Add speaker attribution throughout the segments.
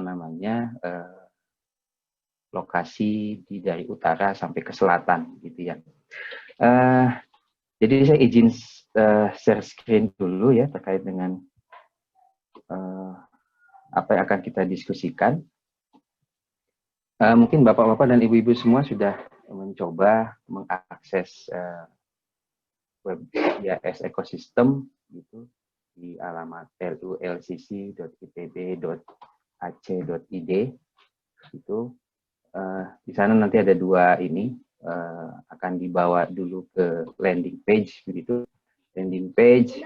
Speaker 1: namanya lokasi dari utara sampai ke selatan gitu ya. Jadi saya izin share screen dulu ya terkait dengan apa yang akan kita diskusikan. Mungkin bapak-bapak dan ibu-ibu semua sudah mencoba mengakses web IAS ekosistem gitu di alamat lulcc.itb.ac.id itu. Di sana nanti ada dua ini akan dibawa dulu ke landing page begitu. Landing page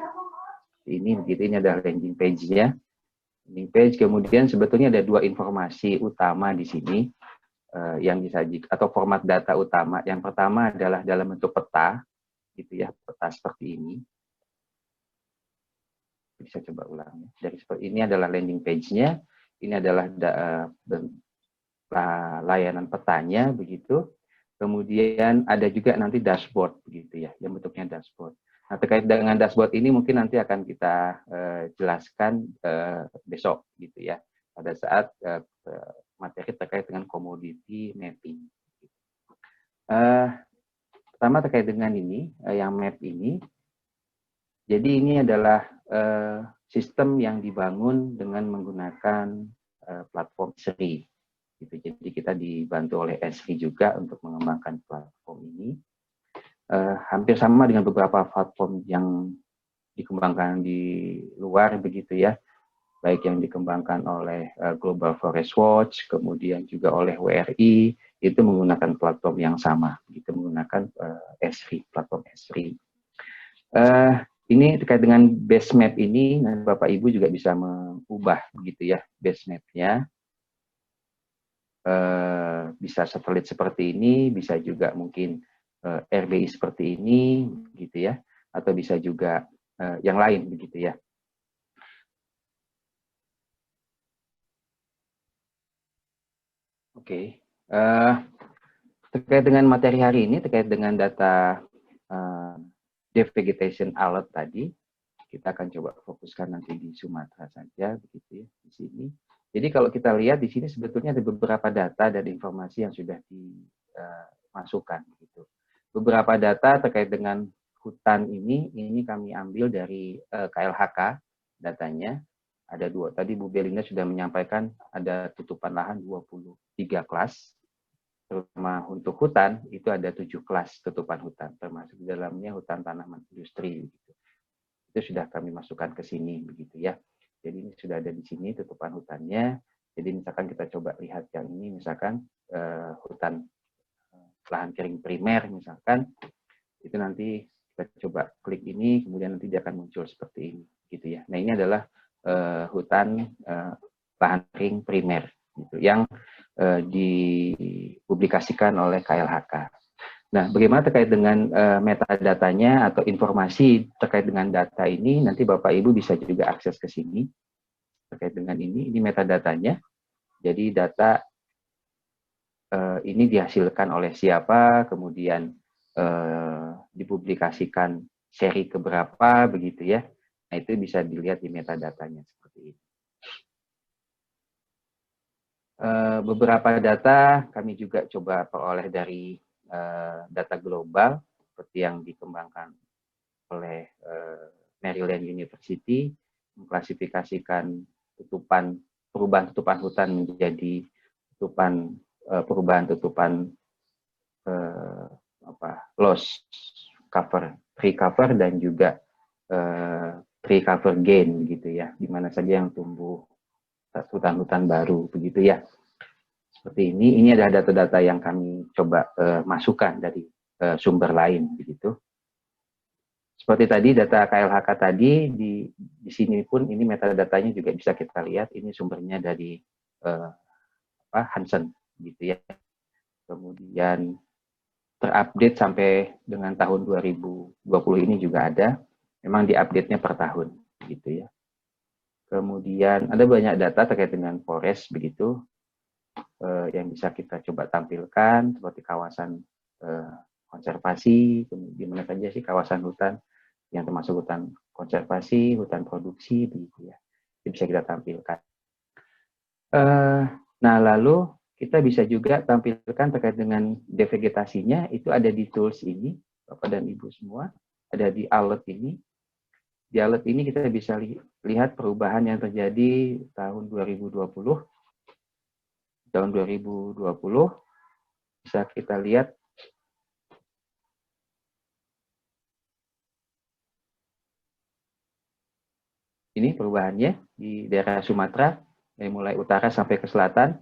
Speaker 1: ini begitu, ini adalah landing page-nya. Landing page, kemudian sebetulnya ada dua informasi utama di sini yang disajikan atau format data utama. Yang pertama adalah dalam bentuk peta gitu ya, peta seperti ini. Bisa coba ulang. Dari seperti ini adalah landing page-nya, ini adalah layanan petanya begitu. Kemudian ada juga nanti dashboard begitu ya, yang bentuknya dashboard. Nah, terkait dengan dashboard ini mungkin nanti akan kita jelaskan besok gitu ya, pada saat materi terkait dengan commodity mapping. Pertama terkait dengan ini, yang map ini. Jadi ini adalah sistem yang dibangun dengan menggunakan platform Esri. Gitu. Jadi kita dibantu oleh Esri juga untuk mengembangkan platform ini. Hampir sama dengan beberapa platform yang dikembangkan di luar begitu ya. Baik yang dikembangkan oleh Global Forest Watch, kemudian juga oleh WRI, itu menggunakan platform yang sama, gitu, menggunakan Esri, platform Esri. Ini terkait dengan base map ini, nanti Bapak Ibu juga bisa mengubah begitu ya base map-nya. Bisa satelit seperti ini, bisa juga mungkin RBI seperti ini, gitu ya, atau bisa juga yang lain begitu ya. Oke, terkait dengan materi hari ini, terkait dengan data Depth Vegetation Alert tadi, kita akan coba fokuskan nanti di Sumatera saja, begitu ya, di sini. Jadi kalau kita lihat di sini sebetulnya ada beberapa data dan informasi yang sudah dimasukkan, gitu. Beberapa data terkait dengan hutan ini kami ambil dari KLHK datanya. Ada dua, tadi Bu Belinda sudah menyampaikan ada tutupan lahan 23 kelas, terutama untuk hutan itu ada 7 kelas tutupan hutan, termasuk di dalamnya hutan tanaman industri. Gitu. Itu sudah kami masukkan ke sini begitu ya. Jadi ini sudah ada di sini tutupan hutannya. Jadi misalkan kita coba lihat yang ini, misalkan hutan lahan kering primer misalkan, itu nanti kita coba klik ini, kemudian nanti dia akan muncul seperti ini, gitu ya. Nah ini adalah hutan lahan kering primer gitu, yang dipublikasikan oleh KLHK. Nah, bagaimana terkait dengan metadatanya atau informasi terkait dengan data ini, nanti Bapak Ibu bisa juga akses ke sini terkait dengan ini metadatanya. Jadi data ini dihasilkan oleh siapa, kemudian dipublikasikan seri keberapa begitu ya. Nah, itu bisa dilihat di metadatanya seperti ini. Beberapa data kami juga coba peroleh dari data global seperti yang dikembangkan oleh Maryland University, mengklasifikasikan perubahan tutupan hutan menjadi perubahan tutupan loss cover, tree cover, dan juga tree cover gain gitu ya, di mana saja yang tumbuh hutan-hutan baru begitu ya. Seperti ini adalah data-data yang kami coba masukkan dari sumber lain begitu. Seperti tadi data KLHK tadi, di sini pun ini metadatanya juga bisa kita lihat, ini sumbernya dari Hansen gitu ya. Kemudian terupdate sampai dengan tahun 2020 ini juga ada, memang diupdate-nya per tahun gitu ya. Kemudian ada banyak data terkait dengan forest begitu, yang bisa kita coba tampilkan, seperti kawasan konservasi, di mana saja sih kawasan hutan yang termasuk hutan konservasi, hutan produksi begitu ya. Itu bisa kita tampilkan. Nah, lalu kita bisa juga tampilkan terkait dengan devegetasinya, itu ada di tools ini, Bapak dan Ibu semua, ada di alert ini. Di alert ini kita bisa lihat perubahan yang terjadi tahun 2020. Tahun 2020 bisa kita lihat ini perubahannya di daerah Sumatera, dari mulai utara sampai ke selatan.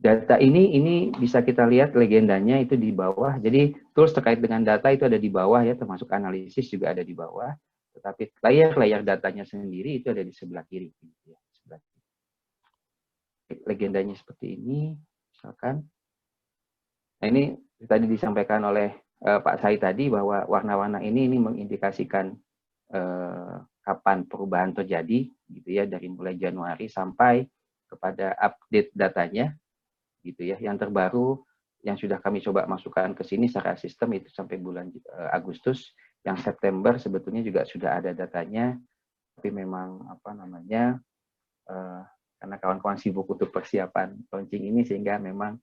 Speaker 1: Data ini bisa kita lihat legendanya itu di bawah. Jadi tools terkait dengan data itu ada di bawah ya, termasuk analisis juga ada di bawah. Tetapi layar datanya sendiri itu ada di sebelah kiri. Ya, sebelah kiri. Legendanya seperti ini, misalkan. Nah ini tadi disampaikan oleh Pak Said tadi bahwa warna-warna ini mengindikasikan kapan perubahan terjadi, gitu ya, dari mulai Januari sampai kepada update datanya. Gitu ya, yang terbaru yang sudah kami coba masukkan ke sini secara sistem itu sampai bulan Agustus, yang September sebetulnya juga sudah ada datanya, tapi memang apa namanya karena kawan-kawan sibuk untuk persiapan launching ini sehingga memang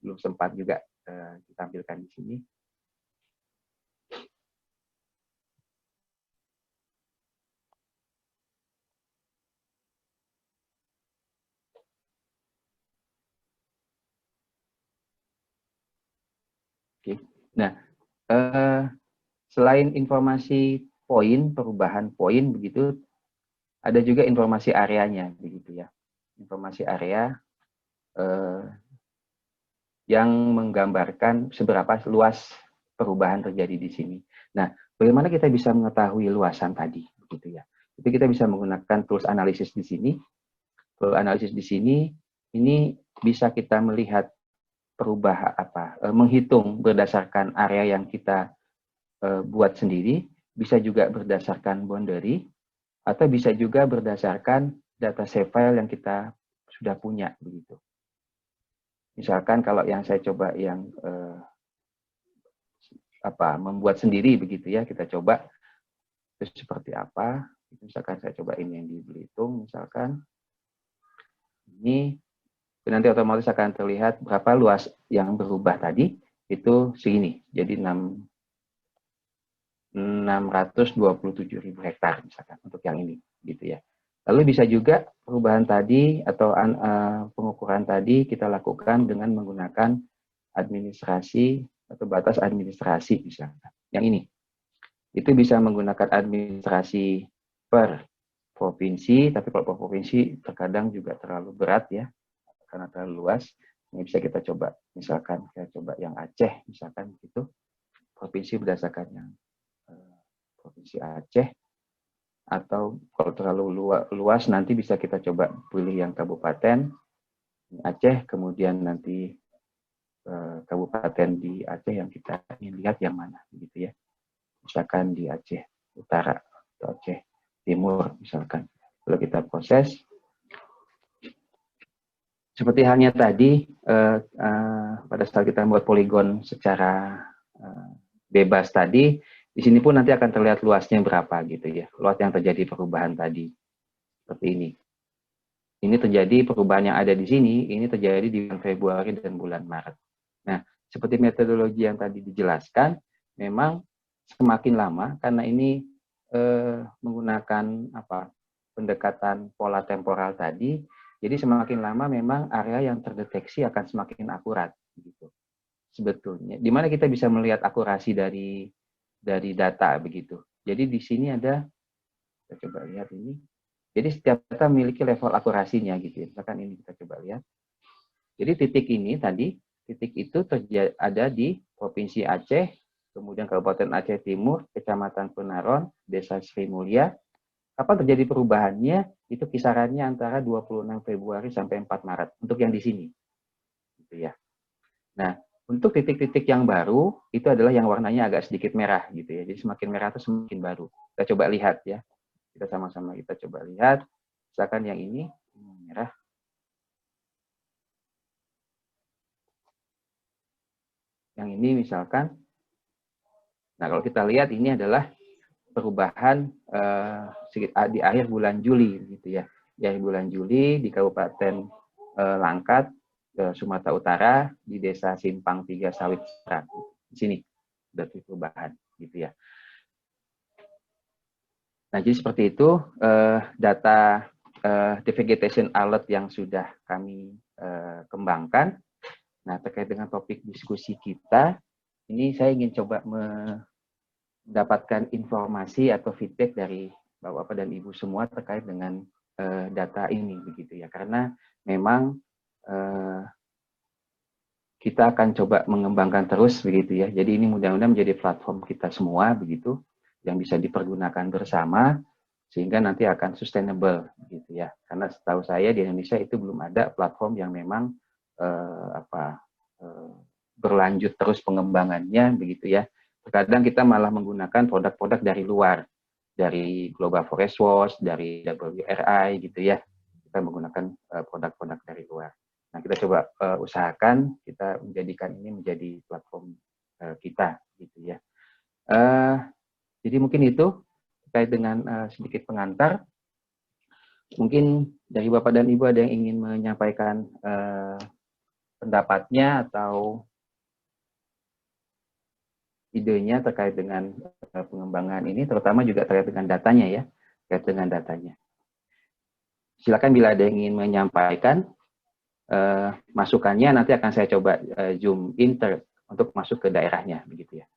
Speaker 1: belum sempat juga ditampilkan di sini. Oke. Nah, selain informasi poin, perubahan poin begitu, ada juga informasi areanya begitu ya. Informasi area yang menggambarkan seberapa luas perubahan terjadi di sini. Nah, bagaimana kita bisa mengetahui luasan tadi begitu ya. Itu kita bisa menggunakan tools analisis di sini. Tools analisis di sini ini bisa kita melihat perubahan menghitung berdasarkan area yang kita buat sendiri, bisa juga berdasarkan boundary, atau bisa juga berdasarkan data save file yang kita sudah punya begitu. Misalkan kalau yang saya coba yang membuat sendiri begitu ya, kita coba itu seperti apa. Misalkan saya coba ini yang di Belitung, misalkan ini nanti otomatis akan terlihat berapa luas yang berubah tadi, itu segini, jadi 627.000 hektar misalkan untuk yang ini gitu ya. Lalu bisa juga perubahan tadi atau pengukuran tadi kita lakukan dengan menggunakan administrasi atau batas administrasi misalkan. Yang ini itu bisa menggunakan administrasi per provinsi, tapi kalau per provinsi terkadang juga terlalu berat ya karena terlalu luas. Ini bisa kita coba, misalkan kita coba yang Aceh misalkan gitu, provinsi berdasarkan yang provinsi Aceh, atau kalau terlalu luas nanti bisa kita coba pilih yang kabupaten Aceh, kemudian nanti kabupaten di Aceh yang kita ingin lihat yang mana gitu ya. Misalkan di Aceh Utara atau Aceh Timur misalkan. Kalau kita proses seperti halnya tadi pada saat kita membuat poligon secara bebas tadi, di sini pun nanti akan terlihat luasnya berapa gitu ya, luas yang terjadi perubahan tadi seperti ini. Ini terjadi perubahan yang ada di sini, ini terjadi di bulan Februari dan bulan Maret. Nah, seperti metodologi yang tadi dijelaskan, memang semakin lama karena ini menggunakan pendekatan pola temporal tadi, jadi semakin lama memang area yang terdeteksi akan semakin akurat gitu. Sebetulnya, di mana kita bisa melihat akurasi dari data begitu. Jadi di sini ada, kita coba lihat ini. Jadi setiap data memiliki level akurasinya gitu ya. Misalkan ini kita coba lihat. Jadi titik ini tadi, titik itu ada di Provinsi Aceh, kemudian Kabupaten Aceh Timur, Kecamatan Penaron, Desa Sri Mulia. Kapan terjadi perubahannya? Itu kisarannya antara 26 Februari sampai 4 Maret untuk yang di sini. Gitu ya. Nah, untuk titik-titik yang baru itu adalah yang warnanya agak sedikit merah gitu ya. Jadi semakin merah itu semakin baru. Kita coba lihat ya. Kita sama-sama kita coba lihat. Misalkan yang ini merah. Yang ini misalkan. Nah, kalau kita lihat ini adalah perubahan di akhir bulan Juli gitu ya. Di akhir bulan Juli di Kabupaten Langkat, Sumatera Utara, di Desa Simpang 3 Sawit di sini ada perubahan gitu ya. Nah, jadi seperti itu data devegetation alert yang sudah kami kembangkan. Nah, terkait dengan topik diskusi kita, ini saya ingin coba mendapatkan informasi atau feedback dari Bapak-Bapak dan Ibu semua terkait dengan data ini begitu ya. Karena memang kita akan coba mengembangkan terus begitu ya. Jadi ini mudah-mudahan menjadi platform kita semua begitu yang bisa dipergunakan bersama sehingga nanti akan sustainable gitu ya. Karena setahu saya di Indonesia itu belum ada platform yang memang berlanjut terus pengembangannya begitu ya. Terkadang kita malah menggunakan produk-produk dari luar, dari Global Forest Watch, dari WRI gitu ya. Kita menggunakan produk-produk dari luar. Nah, kita coba usahakan kita menjadikan ini menjadi platform kita gitu ya. Jadi mungkin itu terkait dengan sedikit pengantar. Mungkin dari Bapak dan Ibu ada yang ingin menyampaikan pendapatnya atau idenya terkait dengan pengembangan ini, terutama juga terkait dengan datanya ya, terkait dengan datanya. Silakan bila ada yang ingin menyampaikan masukannya, nanti akan saya coba zoom in untuk masuk ke daerahnya begitu ya.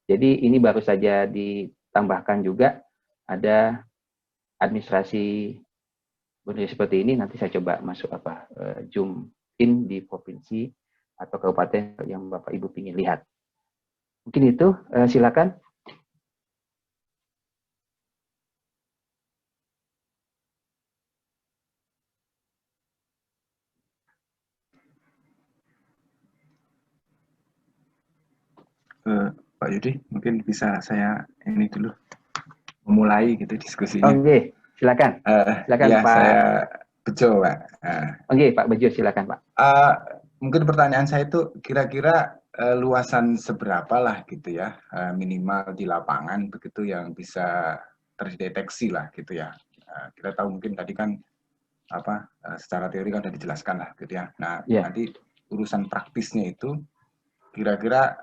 Speaker 1: Jadi ini baru saja ditambahkan juga ada administrasi seperti ini, nanti saya coba masuk zoom in di provinsi atau kabupaten yang Bapak Ibu ingin lihat. Mungkin itu, silakan.
Speaker 2: Pak Yudi, mungkin bisa saya ini dulu memulai gitu diskusinya.
Speaker 1: Oke, silakan. Silakan
Speaker 2: ya,
Speaker 1: Pak.
Speaker 2: Saya Bejo, Pak.
Speaker 1: Oke, Pak Bejo, silakan Pak.
Speaker 2: Mungkin pertanyaan saya itu kira-kira luasan seberapa lah gitu ya, minimal di lapangan begitu yang bisa terdeteksi lah gitu ya. Kita tahu mungkin tadi kan secara teori kan sudah dijelaskan lah gitu ya. Nah, nanti urusan praktisnya itu kira-kira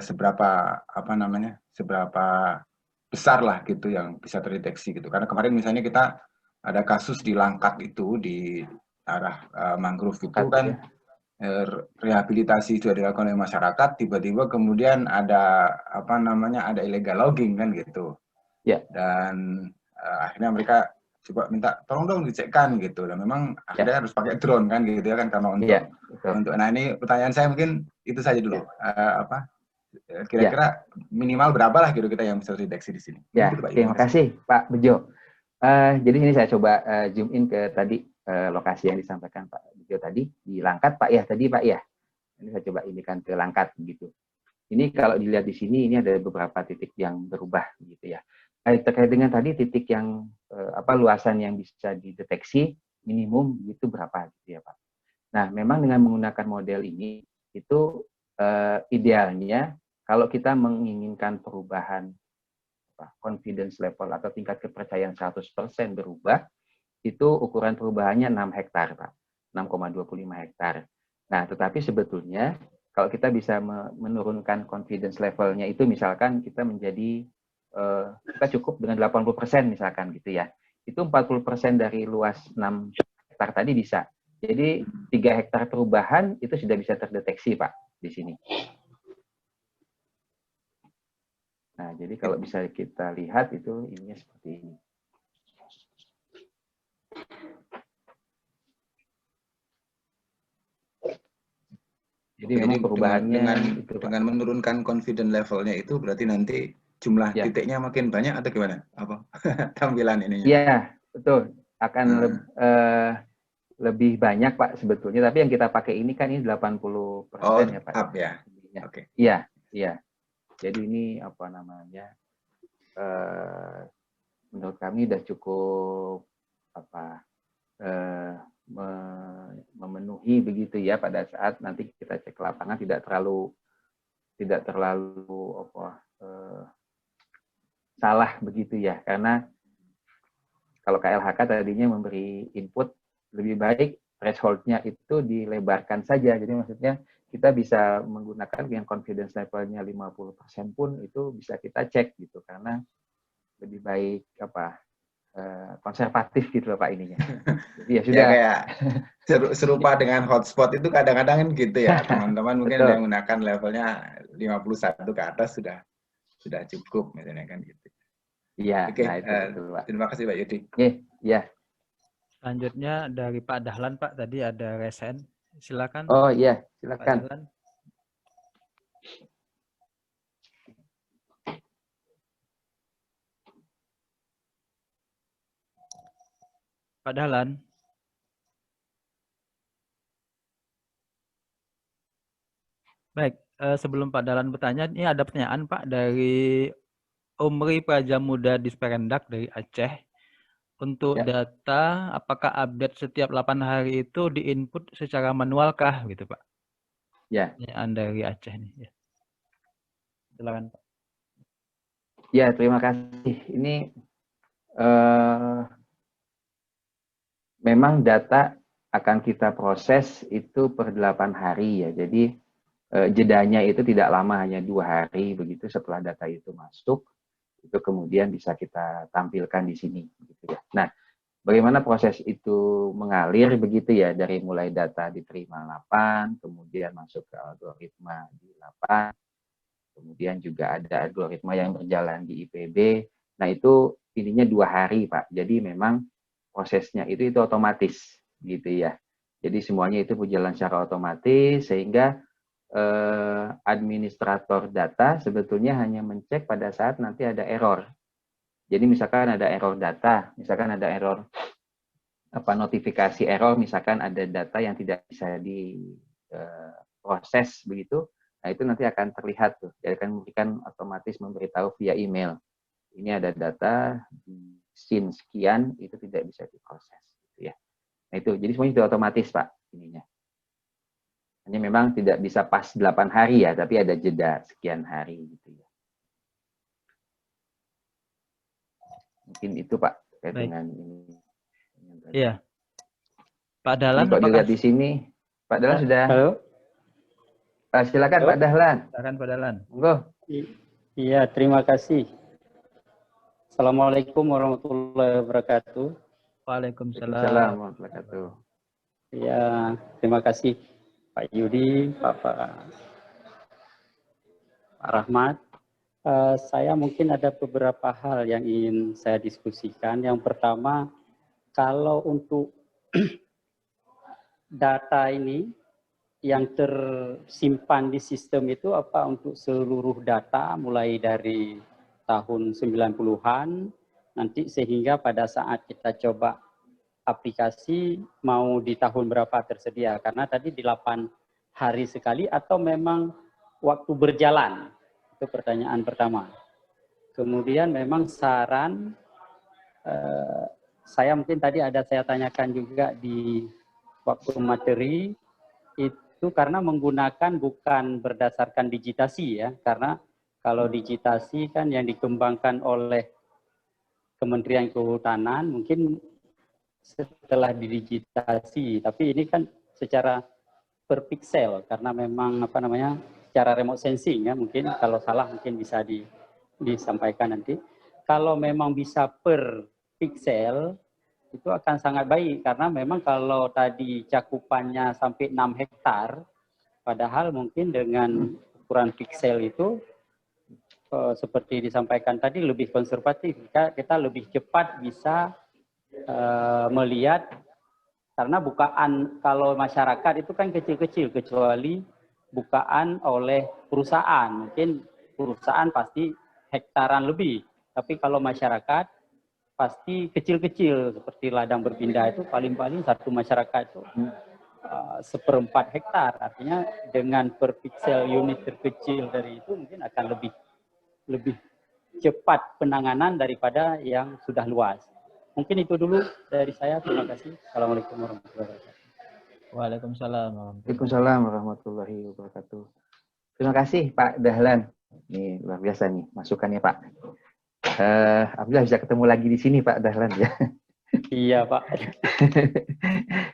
Speaker 2: seberapa seberapa besar lah gitu yang bisa terdeteksi gitu. Karena kemarin misalnya kita ada kasus di Langkat itu di arah mangrove itu kan rehabilitasi itu dilakukan oleh masyarakat, tiba-tiba kemudian ada ada illegal logging kan gitu. Dan akhirnya mereka coba minta tolong dong dicekkan gitu. Dan memang akhirnya harus pakai drone kan gitu ya kan, karena untuk nah ini pertanyaan saya mungkin itu saja dulu. Kira-kira minimal berapa lah gitu kita yang bisa terdeteksi di sini.
Speaker 1: Ya, terima kasih Pak Bejo. Jadi ini saya coba zoom in ke tadi lokasi yang disampaikan Pak Bejo tadi di Langkat Pak ya tadi Pak ya. Ini saya coba indikan ke Langkat gitu. Ini kalau dilihat di sini ini ada beberapa titik yang berubah gitu ya. Terkait dengan tadi titik yang luasan yang bisa dideteksi minimum itu berapa gitu ya Pak. Nah, memang dengan menggunakan model ini itu idealnya kalau kita menginginkan perubahan confidence level atau tingkat kepercayaan 100% berubah, itu ukuran perubahannya 6 hektar, Pak. 6,25 hektar. Nah, tetapi sebetulnya kalau kita bisa menurunkan confidence levelnya itu misalkan kita menjadi kita cukup dengan 80% misalkan gitu ya. Itu 40% dari luas 6 hektar tadi bisa. Jadi 3 hektar perubahan itu sudah bisa terdeteksi, Pak, di sini. Nah, jadi kalau bisa kita lihat itu ininya seperti ini. Jadi memang perubahannya
Speaker 2: dengan menurunkan confidence levelnya itu berarti nanti jumlah titiknya makin banyak atau gimana? Apa tampilan ininya?
Speaker 1: Iya, betul. Akan lebih banyak Pak sebetulnya, tapi yang kita pakai ini kan ini 80% ya Pak.
Speaker 2: Up ya.
Speaker 1: Oke. Iya, iya. Jadi ini apa namanya? Menurut kami sudah cukup memenuhi begitu ya pada saat nanti kita cek lapangan tidak terlalu salah begitu ya, karena kalau KLHK tadinya memberi input, lebih baik threshold-nya itu dilebarkan saja. Jadi maksudnya kita bisa menggunakan yang confidence level-nya 50% pun itu bisa kita cek gitu, karena lebih baik konservatif gitu loh Pak ininya. Jadi ya
Speaker 2: Ya
Speaker 1: sudah.
Speaker 2: kayak serupa dengan hotspot itu kadang-kadang kan gitu ya, teman-teman mungkin ada yang menggunakan levelnya 51 ke atas sudah cukup misalnya kan gitu.
Speaker 1: Iya,
Speaker 2: Oke,
Speaker 1: nah itu betul Pak.
Speaker 2: terima kasih Pak Yudi.
Speaker 1: Iya.
Speaker 3: Selanjutnya dari Pak Dahlan Pak, tadi ada resen. Silakan.
Speaker 1: Oh iya,
Speaker 3: Pak
Speaker 1: silakan.
Speaker 3: Dahlan. Pak Dahlan. Baik, sebelum Pak Dahlan bertanya, ini ada pertanyaan Pak dari Umri Prajamuda Disperendak dari Aceh. Untuk data, apakah update setiap 8 hari itu diinput secara manualkah gitu Pak?
Speaker 1: Ya.
Speaker 3: Pertanyaan dari Aceh nih. Ya. Silakan Pak.
Speaker 1: Ya, terima kasih. Ini memang data akan kita proses itu per 8 hari ya. Jadi jedanya itu tidak lama, hanya 2 hari begitu setelah data itu masuk. Itu kemudian bisa kita tampilkan di sini gitu ya. Nah, bagaimana proses itu mengalir begitu ya, dari mulai data diterima lapan, kemudian masuk ke algoritma di lapan, kemudian juga ada algoritma yang berjalan di IPB. Nah, itu ininya 2 hari Pak. Jadi memang prosesnya itu otomatis gitu ya. Jadi semuanya itu berjalan secara otomatis, sehingga administrator data sebetulnya hanya mencek pada saat nanti ada error. Jadi misalkan ada error data, misalkan ada error notifikasi error, misalkan ada data yang tidak bisa diproses begitu. Nah, itu nanti akan terlihat tuh. Dia akan memberikan otomatis memberitahu via email. Ini ada data di scene sekian itu tidak bisa diproses gitu ya. Nah, itu jadi semuanya itu otomatis Pak ininya. Hanya memang tidak bisa pas 8 hari ya, tapi ada jeda sekian hari gitu ya. Mungkin itu Pak terkait dengan ini.
Speaker 3: Iya. Pak Dahlan,
Speaker 1: kalau dilihat di sini, Pak Dahlan sudah.
Speaker 4: Halo.
Speaker 1: Silakan Halo. Pak Dahlan.
Speaker 3: Silakan Pak Dahlan.
Speaker 1: Monggo.
Speaker 4: Iya, terima kasih. Assalamualaikum warahmatullahi wabarakatuh.
Speaker 3: Waalaikumsalam
Speaker 1: warahmatullahi wabarakatuh.
Speaker 4: Ya, terima kasih Pak Yudi, Pak Rahmat. Saya mungkin ada beberapa hal yang ingin saya diskusikan. Yang pertama, kalau untuk data ini yang tersimpan di sistem itu apa untuk seluruh data mulai dari tahun 90-an nanti sehingga pada saat kita coba aplikasi mau di tahun berapa tersedia, karena tadi di 8 hari sekali atau memang waktu berjalan, itu pertanyaan pertama. Kemudian memang saran saya mungkin tadi ada saya tanyakan juga di waktu materi itu karena menggunakan bukan berdasarkan digitasi ya, karena kalau digitasi kan yang dikembangkan oleh Kementerian Kehutanan mungkin setelah didigitasi, tapi ini kan secara per pixel karena memang apa namanya secara remote sensing ya, mungkin kalau salah mungkin bisa disampaikan nanti. Kalau memang bisa per pixel itu akan sangat baik karena memang kalau tadi cakupannya sampai 6 hektar, padahal mungkin dengan ukuran pixel itu seperti disampaikan tadi lebih konservatif, kita lebih cepat bisa melihat, karena bukaan kalau masyarakat itu kan kecil-kecil kecuali bukaan oleh perusahaan, mungkin perusahaan pasti hektaran lebih, tapi kalau masyarakat pasti kecil-kecil seperti ladang berpindah itu paling-paling satu masyarakat itu 1/4 hektar, artinya dengan per pixel unit terkecil dari itu mungkin akan lebih cepat penanganan daripada yang sudah luas. Mungkin itu dulu dari saya. Terima kasih. Assalamualaikum warahmatullahi wabarakatuh.
Speaker 3: Waalaikumsalam.
Speaker 1: Waalaikumsalam warahmatullahi wabarakatuh. Terima kasih Pak Dahlan. Ini luar biasa nih masukannya Pak. Alhamdulillah bisa ketemu lagi di sini Pak Dahlan ya.
Speaker 4: Iya Pak.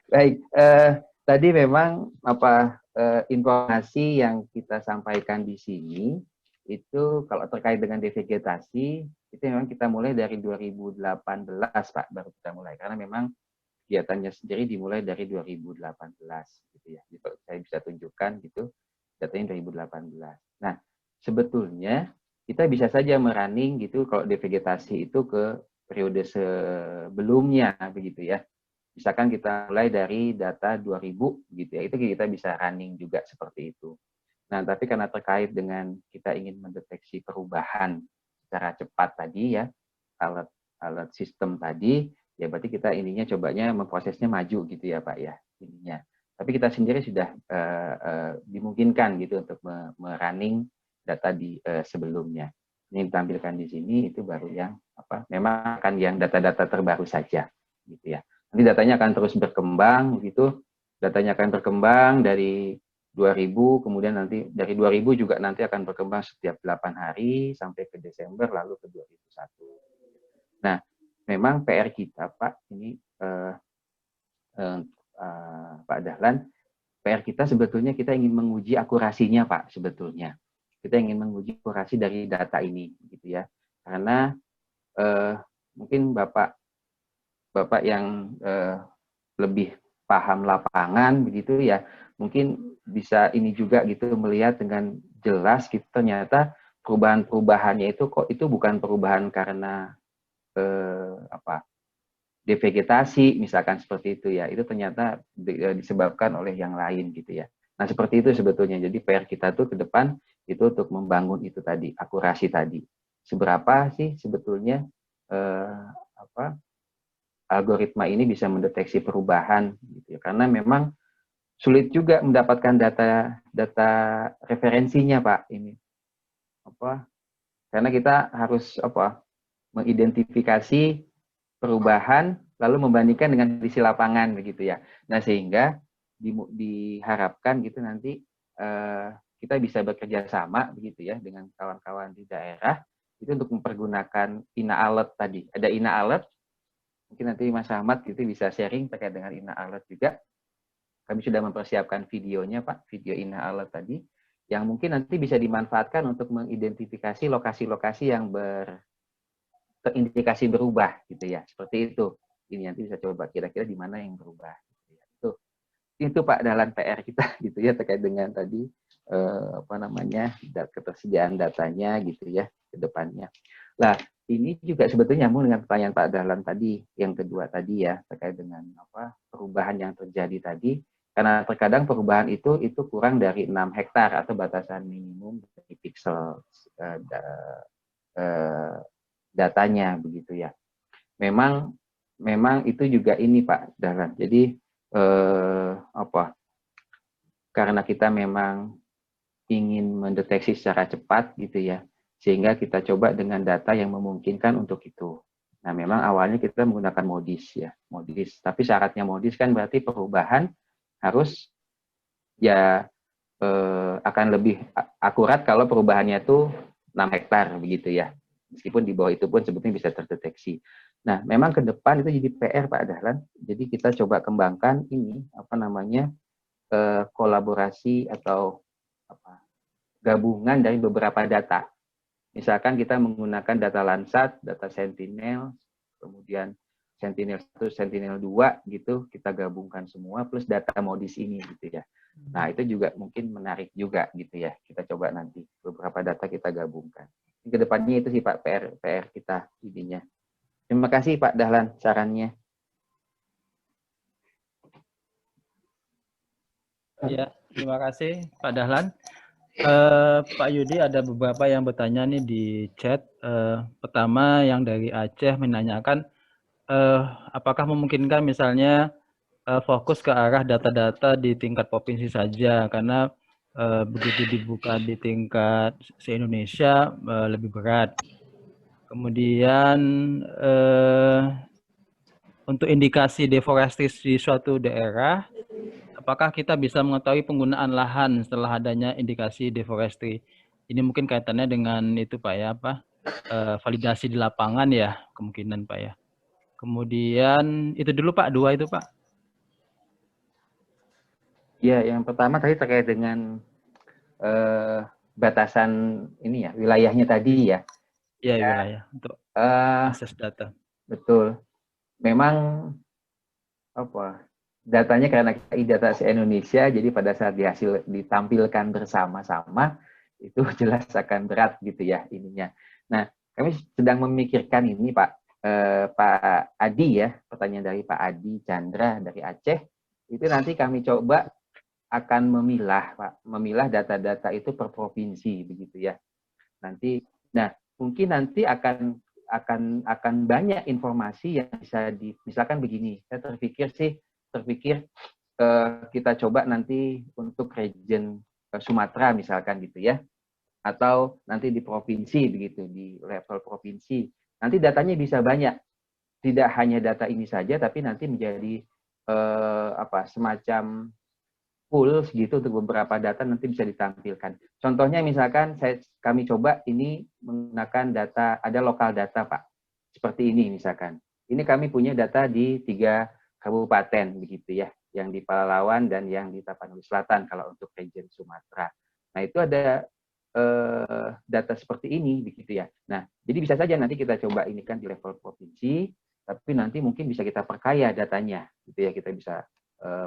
Speaker 1: Baik, tadi memang informasi yang kita sampaikan di sini itu kalau terkait dengan devegetasi itu memang kita mulai dari 2018 Pak, baru kita mulai karena memang kegiatannya sendiri dimulai dari 2018 gitu ya. Jadi kalau saya bisa tunjukkan gitu datanya 2018. Nah, sebetulnya kita bisa saja merunning gitu kalau devegetasi itu ke periode sebelumnya begitu ya. Misalkan kita mulai dari data 2000 gitu ya, itu kita bisa running juga seperti itu. Nah, tapi karena terkait dengan kita ingin mendeteksi perubahan secara cepat tadi ya, alat sistem tadi, ya berarti kita ininya cobanya memprosesnya maju gitu ya Pak ya, ininya. Tapi kita sendiri sudah dimungkinkan gitu untuk merunning data di sebelumnya. Ini ditampilkan di sini itu baru yang memang akan yang data-data terbaru saja gitu ya. Nanti datanya akan terus berkembang gitu. Datanya akan berkembang dari 2000, kemudian nanti dari 2000 juga nanti akan berkembang setiap 8 hari sampai ke Desember, lalu ke 2001. Nah, memang PR kita Pak, ini Pak Dahlan, PR kita sebetulnya kita ingin menguji akurasinya Pak, sebetulnya. Kita ingin menguji akurasi dari data ini, gitu ya. Karena mungkin Bapak yang lebih paham lapangan begitu ya, mungkin bisa ini juga gitu melihat dengan jelas gitu ternyata perubahan-perubahannya itu kok itu bukan perubahan karena devegetasi misalkan seperti itu ya, itu ternyata disebabkan oleh yang lain gitu ya. Nah seperti itu sebetulnya, jadi PR kita tuh ke depan itu untuk membangun itu tadi, akurasi tadi. Seberapa sih sebetulnya algoritma ini bisa mendeteksi perubahan gitu ya. Karena memang sulit juga mendapatkan data referensinya Pak ini. Karena kita harus mengidentifikasi perubahan lalu membandingkan dengan kondisi lapangan begitu ya. Nah, sehingga diharapkan gitu nanti kita bisa bekerja sama begitu ya dengan kawan-kawan di daerah itu untuk mempergunakan INA Alert tadi. Ada INA Alert. Mungkin nanti Mas Ahmad gitu bisa sharing terkait dengan INA Alert juga. Kami sudah mempersiapkan videonya Pak, video INA Alert tadi, yang mungkin nanti bisa dimanfaatkan untuk mengidentifikasi lokasi-lokasi yang terindikasi berubah gitu ya, seperti itu. Ini nanti bisa coba kira-kira di mana yang berubah. Itu Pak Dahlan PR kita gitu ya terkait dengan tadi ketersediaan datanya gitu ya ke depannya. Lah, ini juga sebetulnya nyambung dengan pertanyaan Pak Dahlan tadi, yang kedua tadi ya, terkait dengan perubahan yang terjadi tadi. Karena terkadang perubahan itu kurang dari 6 hektar atau batasan minimum dari pixel datanya begitu ya. Memang itu juga ini Pak Dahlan. Jadi karena kita memang ingin mendeteksi secara cepat gitu ya, sehingga kita coba dengan data yang memungkinkan untuk itu. Nah, memang awalnya kita menggunakan MODIS ya, MODIS. Tapi syaratnya MODIS kan berarti perubahan harus ya akan lebih akurat kalau perubahannya itu 6 hektar begitu ya. Meskipun di bawah itu pun sebetulnya bisa terdeteksi. Nah, memang ke depan itu jadi PR Pak Dahlan. Jadi kita coba kembangkan ini kolaborasi atau gabungan dari beberapa data. Misalkan kita menggunakan data Landsat, data Sentinel, kemudian Sentinel-1, Sentinel-2 gitu, kita gabungkan semua plus data MODIS ini gitu ya. Nah, itu juga mungkin menarik juga gitu ya. Kita coba nanti beberapa data kita gabungkan. Kedepannya itu sih Pak PR kita intinya. Terima kasih Pak Dahlan sarannya.
Speaker 3: Ya, terima kasih Pak Dahlan. Pak Yudi ada beberapa yang bertanya nih di chat. Pertama yang dari Aceh menanyakan apakah memungkinkan misalnya fokus ke arah data-data di tingkat provinsi saja, karena begitu dibuka di tingkat se-Indonesia lebih berat. Kemudian untuk indikasi deforestasi di suatu daerah, apakah kita bisa mengetahui penggunaan lahan setelah adanya indikasi deforestasi? Ini mungkin kaitannya dengan itu Pak ya, validasi di lapangan ya, kemungkinan Pak ya. Kemudian itu dulu Pak, 2 itu Pak.
Speaker 1: Ya, yang pertama tadi terkait dengan batasan ini ya, wilayahnya tadi ya.
Speaker 3: Ya, wilayah untuk akses data.
Speaker 1: Betul. Memang apa? Datanya karena data se-Indonesia, jadi pada saat ditampilkan bersama-sama itu jelas akan berat gitu ya ininya. Nah, kami sedang memikirkan ini Pak Adi ya, pertanyaan dari Pak Adi Chandra dari Aceh. Itu nanti kami coba akan memilah Pak, memilah data-data itu per provinsi begitu ya. Nanti, nah mungkin nanti akan banyak informasi yang bisa misalkan begini. Saya terpikir kita coba nanti untuk region Sumatera misalkan gitu ya, atau nanti di provinsi begitu, di level provinsi. Nanti datanya bisa banyak, tidak hanya data ini saja, tapi nanti menjadi semacam pool gitu untuk beberapa data nanti bisa ditampilkan. Contohnya misalkan kami coba ini menggunakan data, ada lokal data Pak, seperti ini misalkan. Ini kami punya data di 3 kabupaten begitu ya, yang di Pelalawan dan yang di Tapanuli Selatan kalau untuk region Sumatera. Nah itu ada data seperti ini begitu ya. Nah jadi bisa saja nanti kita coba ini kan di level provinsi, tapi nanti mungkin bisa kita perkaya datanya gitu ya, kita bisa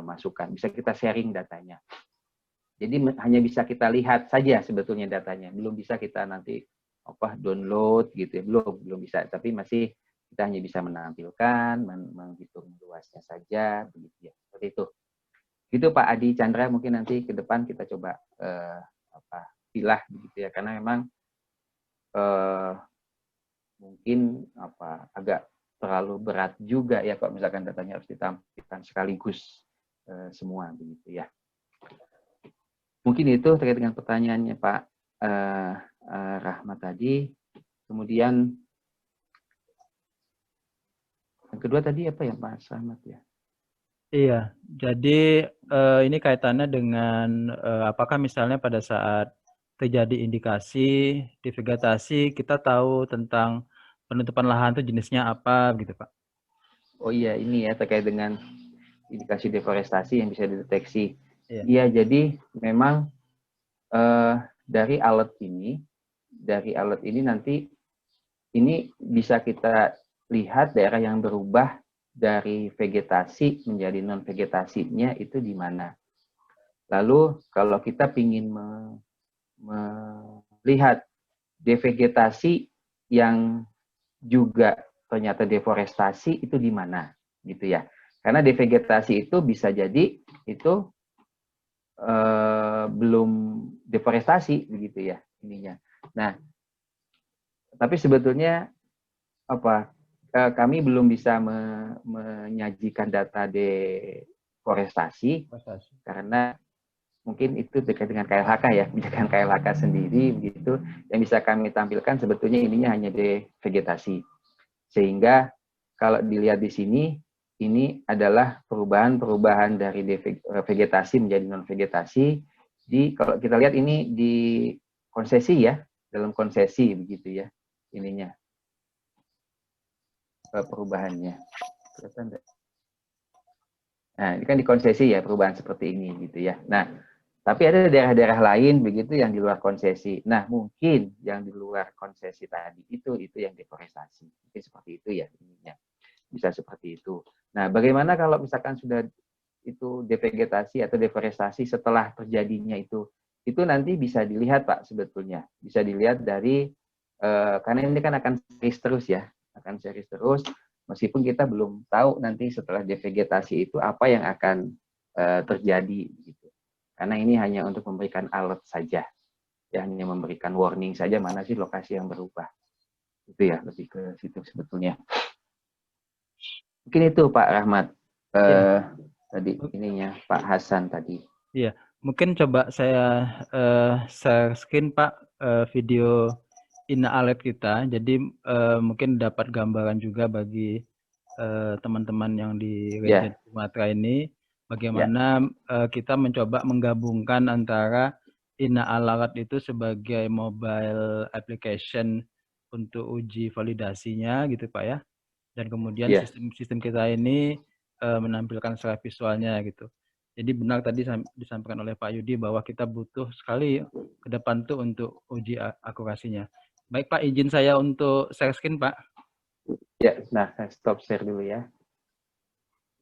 Speaker 1: masukkan, bisa kita sharing datanya. Jadi hanya bisa kita lihat saja sebetulnya datanya, belum bisa kita nanti download gitu ya, belum bisa, tapi masih kita hanya bisa menampilkan, menghitung luasnya saja begitu ya, seperti itu. Gitu Pak Adi Chandra, mungkin nanti ke depan kita coba pilah begitu ya, karena memang mungkin agak terlalu berat juga ya kalau misalkan datanya harus ditampilkan sekaligus semua begitu ya. Mungkin itu terkait dengan pertanyaannya Pak Rahmat tadi. Kemudian yang kedua tadi apa ya Pak Rahmat ya?
Speaker 3: Iya, jadi ini kaitannya dengan apakah misalnya pada saat terjadi indikasi di vegetasi kita tahu tentang penutupan lahan itu jenisnya apa gitu Pak?
Speaker 1: Oh iya, ini ya terkait dengan indikasi deforestasi yang bisa dideteksi. Iya, jadi memang dari alat ini nanti ini bisa kita lihat daerah yang berubah dari vegetasi menjadi non vegetasinya itu di mana. Lalu kalau kita ingin melihat devegetasi yang juga ternyata deforestasi itu di mana gitu ya. Karena devegetasi itu bisa jadi itu belum deforestasi begitu ya ininya. Nah, tapi sebetulnya kami belum bisa menyajikan data deforestasi karena mungkin itu terkait dengan KLHK ya, kebijakan KLHK sendiri begitu, yang bisa kami tampilkan sebetulnya ininya hanya devegetasi. Sehingga kalau dilihat di sini, ini adalah perubahan dari vegetasi menjadi non vegetasi. Kalau kita lihat ini di konsesi ya, dalam konsesi begitu ya, ininya perubahannya. Nah, ini kan di konsesi ya perubahan seperti ini gitu ya. Nah, tapi ada daerah-daerah lain begitu yang di luar konsesi. Nah, mungkin yang di luar konsesi tadi itu yang deforestasi. Mungkin seperti itu ya ininya. Bisa seperti itu. Nah, bagaimana kalau misalkan sudah itu devegetasi atau deforestasi setelah terjadinya itu nanti bisa dilihat Pak sebetulnya. Bisa dilihat dari karena ini kan akan series terus ya, akan series terus. Meskipun kita belum tahu nanti setelah devegetasi itu apa yang akan terjadi gitu. Karena ini hanya untuk memberikan alert saja, ya hanya memberikan warning saja mana sih lokasi yang berubah. Itu ya lebih ke situ sebetulnya. Mungkin itu Pak Rahmat tadi ininya Pak Hasan tadi.
Speaker 3: Iya, mungkin coba saya share screen Pak video Ina Alert kita. Jadi mungkin dapat gambaran juga bagi teman-teman yang di region Sumatera ini. Bagaimana kita mencoba menggabungkan antara Ina Alert itu sebagai mobile application untuk uji validasinya gitu Pak ya. Dan kemudian
Speaker 1: Iya.
Speaker 3: sistem kita ini menampilkan secara visualnya gitu. Jadi benar tadi disampaikan oleh Pak Yudi bahwa kita butuh sekali ke depan tuh untuk uji akurasinya. Baik Pak, izin saya untuk share screen Pak.
Speaker 1: Ya, nah saya stop share dulu ya.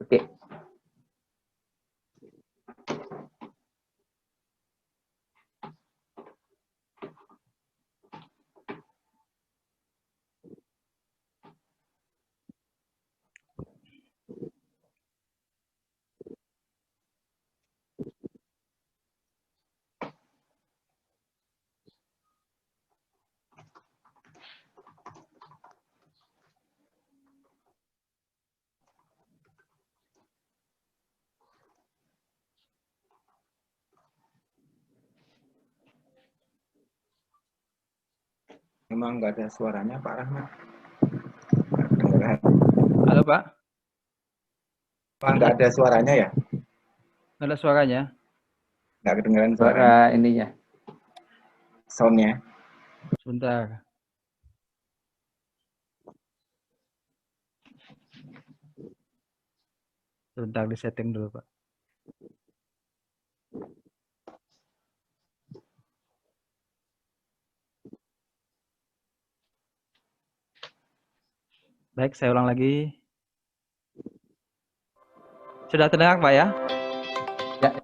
Speaker 1: Oke.
Speaker 2: Memang nggak ada suaranya Pak Rahmat.
Speaker 3: Halo Pak.
Speaker 2: Pak, nggak ada suaranya ya?
Speaker 3: Nggak ada suaranya?
Speaker 2: Nggak kedengeran
Speaker 1: Suara
Speaker 2: suaranya.
Speaker 1: ininya.
Speaker 2: Soundnya.
Speaker 3: Sebentar. Sebentar di setting dulu Pak. Baik, saya ulang lagi. Sudah terdengar Pak ya?
Speaker 1: Ya.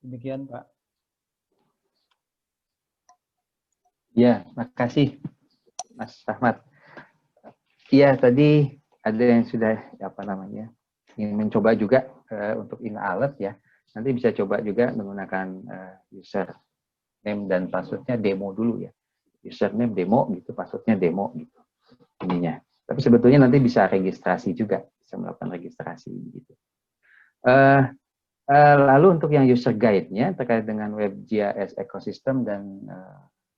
Speaker 3: Demikian Pak.
Speaker 1: Ya, makasih Mas Rahmat. Iya, tadi ada yang sudah ingin mencoba juga untuk in alert ya. Nanti bisa coba juga menggunakan user name dan passwordnya demo dulu ya. Username demo gitu, passwordnya demo gitu ininya. Tapi sebetulnya nanti bisa registrasi juga, bisa melakukan registrasi gitu. Lalu untuk yang user guide-nya terkait dengan WebGIS ecosystem dan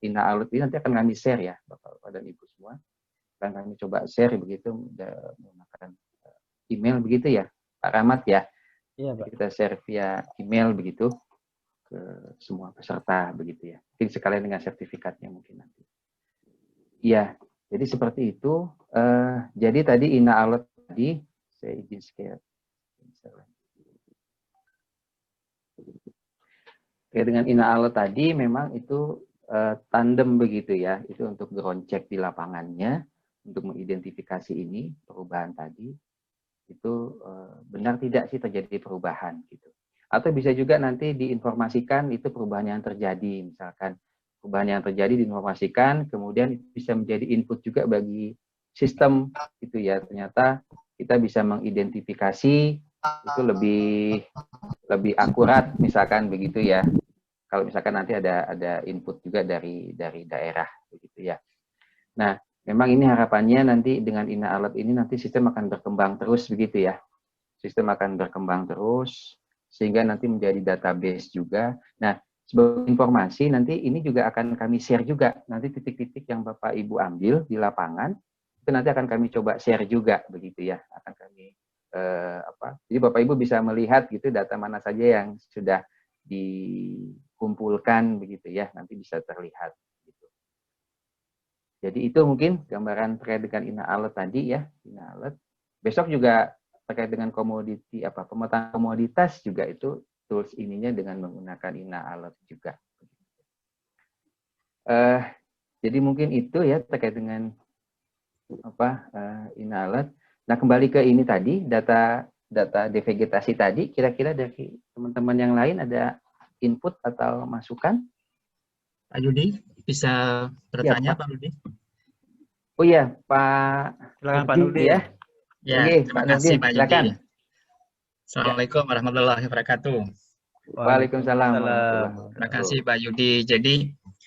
Speaker 1: INA Alert ini nanti akan kami share ya, Bapak-Bapak dan Ibu semua. Akan kami coba share begitu menggunakan email begitu ya, Pak Rahmat ya.
Speaker 3: Iya, Pak.
Speaker 1: Kita share via email begitu ke semua peserta begitu ya. Mungkin sekalian dengan sertifikatnya mungkin nanti. Iya, jadi seperti itu. Jadi tadi INA Alert tadi saya izin share. Oke, dengan INA Alert tadi memang itu tandem begitu ya, itu untuk ground check di lapangannya, untuk mengidentifikasi ini perubahan tadi, itu benar tidak sih terjadi perubahan gitu. Atau bisa juga nanti diinformasikan itu perubahan yang terjadi, misalkan perubahan yang terjadi diinformasikan, kemudian bisa menjadi input juga bagi sistem gitu ya, ternyata kita bisa mengidentifikasi itu lebih akurat misalkan begitu ya. Kalau misalkan nanti ada input juga dari daerah begitu ya. Nah, memang ini harapannya nanti dengan INA Alert ini nanti sistem akan berkembang terus begitu ya. Sistem akan berkembang terus sehingga nanti menjadi database juga. Nah, sebagai informasi nanti ini juga akan kami share juga. Nanti titik-titik yang Bapak Ibu ambil di lapangan itu nanti akan kami coba share juga begitu ya. Akan kami jadi Bapak Ibu bisa melihat gitu data mana saja yang sudah dikumpulkan begitu ya, nanti bisa terlihat gitu. Jadi itu mungkin gambaran terkait dengan INA Alert tadi ya, INA Alert. Besok juga terkait dengan komoditi pemetaan komoditas juga itu tools ininya dengan menggunakan INA Alert juga. Jadi mungkin itu ya terkait dengan INA Alert. Nah, kembali ke ini tadi, data devegetasi tadi, kira-kira dari teman-teman yang lain ada input atau masukan?
Speaker 5: Pak Yudi, bisa bertanya
Speaker 1: ya,
Speaker 5: Pak Yudi?
Speaker 1: Oh iya, Pak.
Speaker 3: Silakan Pak Nurdin.
Speaker 1: Ya,
Speaker 5: Ya,
Speaker 1: oke,
Speaker 5: terima
Speaker 1: Pak
Speaker 5: kasih
Speaker 1: Nurdin,
Speaker 5: Pak
Speaker 1: silakan.
Speaker 5: Yudi. Assalamualaikum warahmatullahi wabarakatuh.
Speaker 1: Waalaikumsalam.
Speaker 5: Terima kasih Pak Yudi. Jadi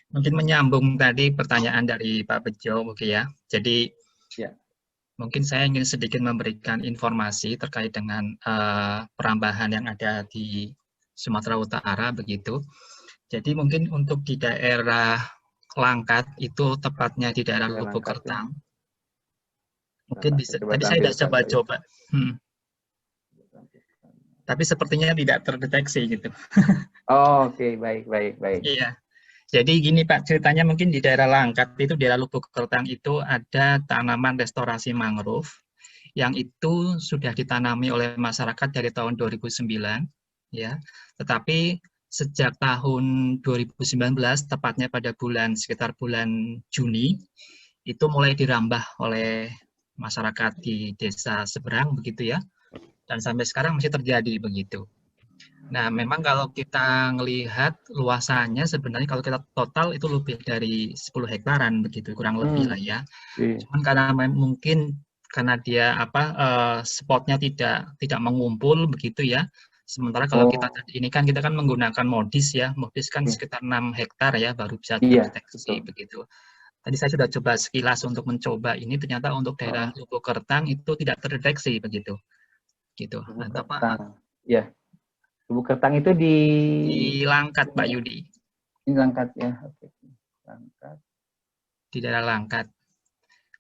Speaker 5: mungkin menyambung tadi pertanyaan dari Pak Bejo mungkin ya. Jadi
Speaker 1: ya.
Speaker 5: Mungkin saya ingin sedikit memberikan informasi terkait dengan perambahan yang ada di Sumatera Utara begitu. Jadi mungkin untuk di daerah Langkat itu tepatnya di daerah Lubuk Kertang. Mungkin bisa. Tadi saya tidak coba-coba. Tapi sepertinya tidak terdeteksi gitu.
Speaker 1: Oh, oke, baik.
Speaker 5: Iya. Jadi gini Pak, ceritanya mungkin di daerah Langkat itu, daerah Lubuk Kertang itu ada tanaman restorasi mangrove yang itu sudah ditanami oleh masyarakat dari tahun 2009 ya. Tetapi sejak tahun 2019 tepatnya pada sekitar bulan Juni itu mulai dirambah oleh masyarakat di desa seberang begitu ya. Dan sampai sekarang masih terjadi begitu. Nah, memang kalau kita melihat luasannya sebenarnya kalau kita total itu lebih dari 10 hektaran begitu, kurang lebih lah ya. Cuman karena mungkin karena dia spotnya tidak mengumpul begitu ya. Sementara kalau kita ini kan kita kan menggunakan modis ya. Modis kan sekitar 6 hektar ya baru bisa terdeteksi begitu. Tadi saya sudah coba sekilas untuk mencoba ini, ternyata untuk daerah Lubuk Kertang itu tidak terdeteksi begitu. Gitu.
Speaker 1: Ya. Lubuk Kertang itu di
Speaker 5: Langkat, Pak Yudi.
Speaker 1: Di Langkat ya. Oke. Langkat.
Speaker 5: Di daerah Langkat.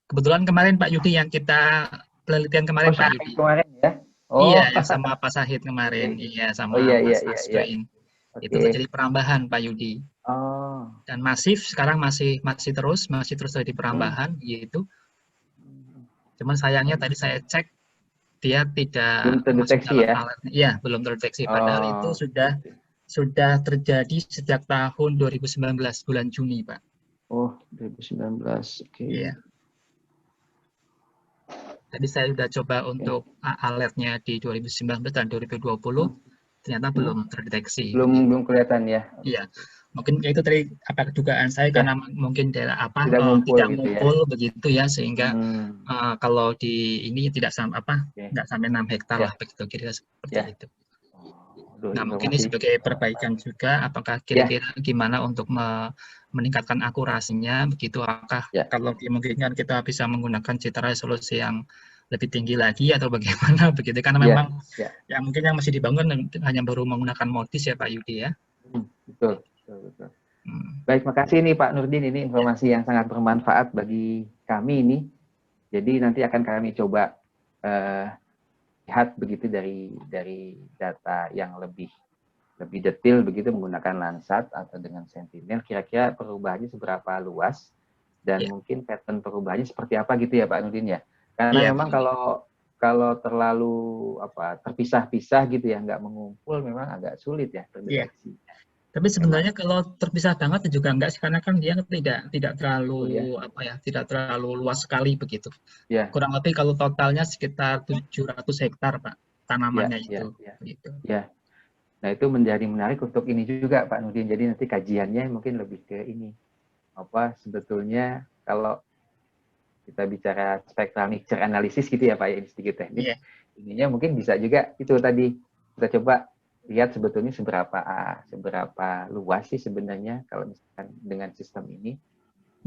Speaker 5: Kebetulan kemarin Pak Yudi yang kita penelitian kemarin Pak Yudi.
Speaker 1: Kemarin ya.
Speaker 5: Iya, yang sama Pak Sahid kemarin. Iya, sama Mas Aswin. Itu terjadi perambahan Pak Yudi. Dan sekarang masih terus terjadi perambahan gitu. Cuman sayangnya tadi saya cek dia tidak
Speaker 1: belum terdeteksi ya?
Speaker 5: Iya, belum terdeteksi. Padahal itu sudah terjadi sejak tahun 2019 bulan Juni, Pak.
Speaker 1: Oh, 2019. Oke.
Speaker 5: Iya. Tadi saya sudah coba untuk alertnya di 2019 dan 2020, ternyata belum terdeteksi.
Speaker 1: Belum kelihatan ya?
Speaker 5: Iya. Mungkin itu tadi dugaan saya karena mungkin daerah tidak
Speaker 1: ngumpul
Speaker 5: begitu ya, sehingga kalau di ini tidak nggak sampai 6 hektar lah begitu, kira-kira seperti itu. Nah, mungkin ini sebagai perbaikan juga, apakah kira-kira gimana untuk meningkatkan akurasinya begitu, apakah kalau dimungkinkan kita bisa menggunakan citra resolusi yang lebih tinggi lagi atau bagaimana begitu, karena memang yang mungkin yang masih dibangun hanya baru menggunakan modis ya Pak Yudi ya.
Speaker 1: Betul. Baik, makasih nih Pak Nurdin. Ini informasi yang sangat bermanfaat bagi kami ini. Jadi nanti akan kami coba lihat begitu dari data yang lebih detail begitu menggunakan Landsat atau dengan Sentinel. Kira-kira perubahannya seberapa luas dan
Speaker 5: Ya.
Speaker 1: mungkin pattern perubahannya seperti apa gitu ya Pak Nurdin ya. Karena
Speaker 5: Iya,
Speaker 1: memang kalau terlalu terpisah-pisah gitu ya, nggak mengumpul, memang agak sulit ya
Speaker 5: iya.
Speaker 1: terdeteksi.
Speaker 5: Tapi
Speaker 1: Memang
Speaker 5: sebenarnya kalau terpisah banget juga enggak sih, karena kan dia tidak
Speaker 1: betul ya.
Speaker 5: terlalu tidak terlalu luas sekali begitu.
Speaker 1: Ya,
Speaker 5: Kurang lebih kalau totalnya sekitar 700 hektar, Pak,
Speaker 1: ya,
Speaker 5: tanamannya
Speaker 1: ya,
Speaker 5: itu.
Speaker 1: ya.
Speaker 5: Gitu.
Speaker 1: Ya. Nah, itu menjadi menarik untuk ini juga Pak Nurdin. Jadi nanti kajiannya mungkin lebih ke ini. Apa sebetulnya kalau kita bicara spectral mixture analysis gitu ya Pak, ya, ini sedikit teknis.
Speaker 5: Iya,
Speaker 1: Ininya mungkin bisa juga itu tadi kita coba lihat sebetulnya seberapa luas sih sebenarnya kalau misalkan dengan sistem ini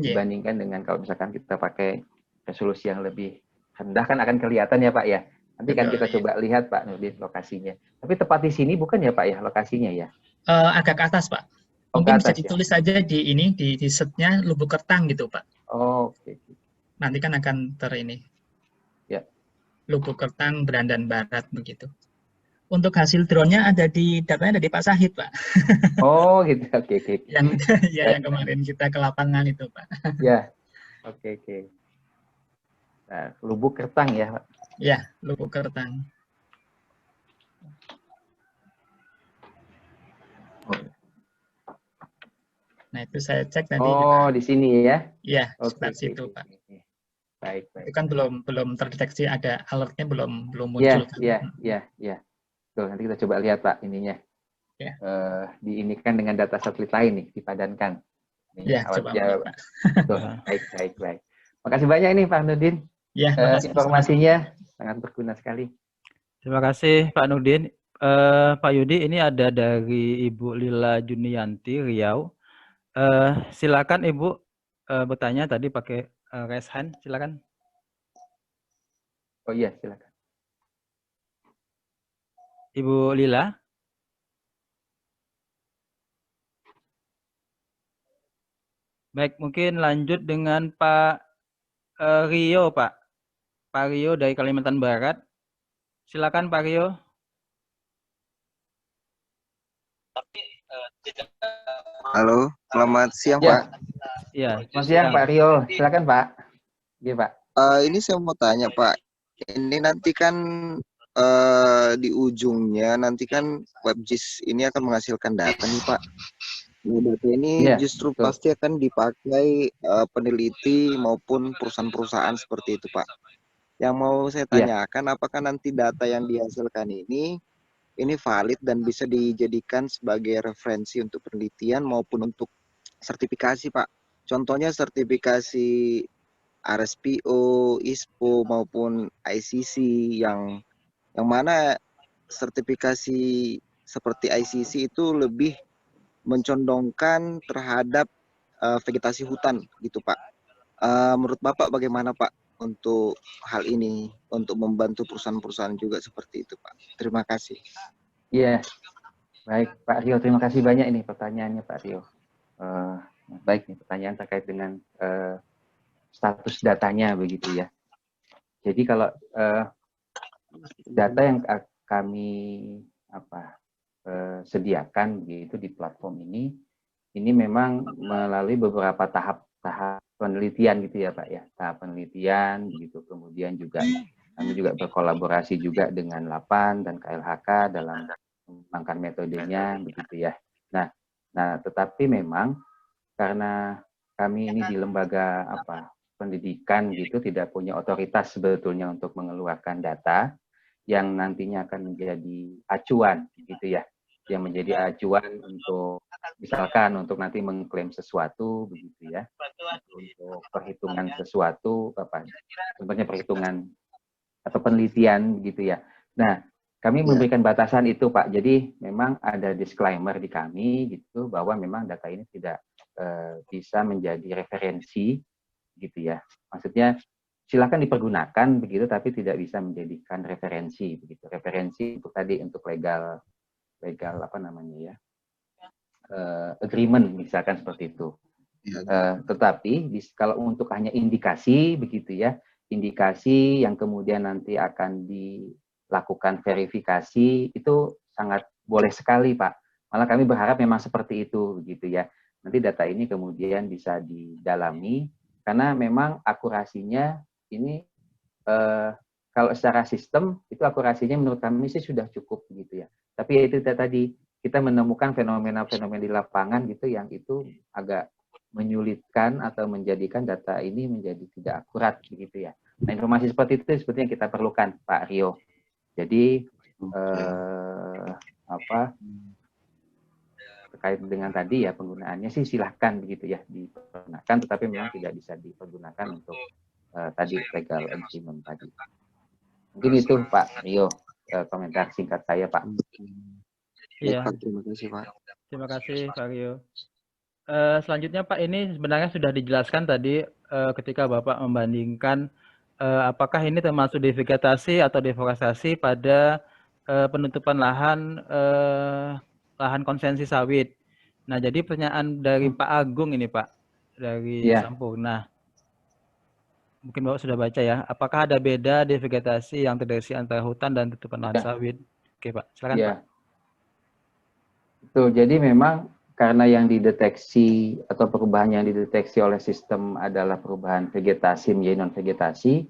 Speaker 5: iya,
Speaker 1: dibandingkan dengan kalau misalkan kita pakai resolusi yang lebih rendah, kan akan kelihatan ya Pak ya. Nanti kan
Speaker 5: betul.
Speaker 1: kita
Speaker 5: Iya.
Speaker 1: coba lihat Pak Nurdin lokasinya. Tapi tepat di sini bukan ya Pak ya lokasinya ya?
Speaker 5: Agak ke atas, Pak.
Speaker 1: Oh, ke
Speaker 5: Mungkin bisa
Speaker 1: atas ya?
Speaker 5: ditulis saja di setnya Lubuk Kertang gitu, Pak.
Speaker 1: Oh, oke.
Speaker 5: Nanti kan akan
Speaker 1: Ya.
Speaker 5: Lubuk Kertang, Berandan Barat begitu. Untuk hasil drone-nya datanya ada di Pak Sahid, Pak.
Speaker 1: Oh, gitu. Oke.
Speaker 5: Yang yang kemarin kita ke lapangan itu, Pak.
Speaker 1: Ya, oke. Nah, Lubuk Kertang ya, Pak.
Speaker 5: Ya, Lubuk Kertang. Nah, itu saya cek tadi.
Speaker 1: Oh, di sini ya?
Speaker 5: Ya,
Speaker 1: Oke.
Speaker 5: sekitar situ, Pak.
Speaker 1: Baik.
Speaker 5: Itu kan belum terdeteksi, ada alertnya belum muncul.
Speaker 1: Ya. Tuh, nanti kita coba lihat Pak ininya.
Speaker 5: Ya.
Speaker 1: Diinikan dengan data satelit lain nih, dipadankan.
Speaker 5: Ya, coba boleh, Pak.
Speaker 1: Tuh, baik. Makasih banyak nih Pak Nurdin.
Speaker 5: Ya, makasih.
Speaker 1: Informasinya sangat berguna sekali.
Speaker 3: Terima kasih Pak Nurdin. Pak Yudi, ini ada dari Ibu Lila Junianti Riau. Silakan Ibu bertanya tadi pakai raise hand, silakan.
Speaker 1: Oh iya, silakan.
Speaker 3: Ibu Lila. Baik, mungkin lanjut dengan Pak Rio, Pak. Pak Rio dari Kalimantan Barat. Silakan Pak Rio.
Speaker 6: Halo, selamat siang
Speaker 1: Ya.
Speaker 6: Pak.
Speaker 3: Iya.
Speaker 1: Selamat siang Pak Rio. Silakan Pak. Iya Pak.
Speaker 6: Ini saya mau tanya Pak. Ini nanti kan di ujungnya nanti kan WebGIS ini akan menghasilkan data nih Pak. Nah, data ini justru pasti akan dipakai peneliti maupun perusahaan-perusahaan seperti itu Pak. Yang mau saya tanyakan, apakah nanti data yang dihasilkan ini valid dan bisa dijadikan sebagai referensi untuk penelitian maupun untuk sertifikasi Pak. Contohnya sertifikasi RSPO, ISPO maupun ICC yang mana sertifikasi seperti ICC itu lebih mencondongkan terhadap vegetasi hutan gitu Pak. Menurut Bapak bagaimana Pak untuk hal ini, untuk membantu perusahaan-perusahaan juga seperti itu Pak? Terima kasih.
Speaker 1: Iya, baik Pak Rio, terima kasih banyak ini pertanyaannya Pak Rio. Baik nih pertanyaan terkait dengan status datanya begitu ya. Jadi kalau data yang kami sediakan begitu di platform ini memang melalui beberapa tahap penelitian gitu ya Pak ya, tahap penelitian begitu. Kemudian juga kami juga berkolaborasi juga dengan LAPAN dan KLHK dalam mengembangkan metodenya begitu ya. Nah, tetapi memang karena kami ini di lembaga pendidikan gitu tidak punya otoritas sebetulnya untuk mengeluarkan data yang nantinya akan menjadi acuan gitu ya, yang menjadi acuan untuk misalkan untuk nanti mengklaim sesuatu begitu ya, untuk perhitungan sesuatu sebenarnya perhitungan atau penelitian begitu ya. Nah, kami memberikan batasan itu Pak. Jadi memang ada disclaimer di kami gitu bahwa memang data ini tidak bisa menjadi referensi gitu ya. Maksudnya silakan dipergunakan begitu tapi tidak bisa menjadikan referensi begitu. Referensi untuk tadi untuk legal agreement misalkan seperti itu. Tetapi kalau untuk hanya indikasi begitu ya, indikasi yang kemudian nanti akan dilakukan verifikasi itu sangat boleh sekali Pak. Malah kami berharap memang seperti itu begitu ya. Nanti data ini kemudian bisa didalami karena memang akurasinya ini kalau secara sistem itu akurasinya menurut kami sih sudah cukup begitu ya. Tapi itu tadi kita menemukan fenomena-fenomena di lapangan gitu yang itu agak menyulitkan atau menjadikan data ini menjadi tidak akurat begitu ya. Nah, informasi seperti itu seperti yang kita perlukan Pak Rio. Jadi terkait dengan tadi ya penggunaannya sih silahkan begitu ya dipergunakan, tetapi memang tidak bisa dipergunakan untuk tadi legal agreement tadi. Mungkin itu Pak Rio komentar singkat saya Pak.
Speaker 3: Iya.
Speaker 6: Terima kasih Pak.
Speaker 3: Terima kasih Pak Rio. Selanjutnya Pak, ini sebenarnya sudah dijelaskan tadi ketika Bapak membandingkan apakah ini termasuk devegetasi atau deforestasi pada penutupan lahan lahan konsensi sawit. Nah, jadi pertanyaan dari Pak Agung ini Pak, dari Sampurna. Mungkin Bapak sudah baca ya. Apakah ada beda devegetasi yang terdeteksi antara hutan dan tutupan lahan sawit? Oke Pak, silakan Pak.
Speaker 1: Betul, jadi memang karena yang dideteksi atau perubahan yang dideteksi oleh sistem adalah perubahan vegetasi menjadi non-vegetasi,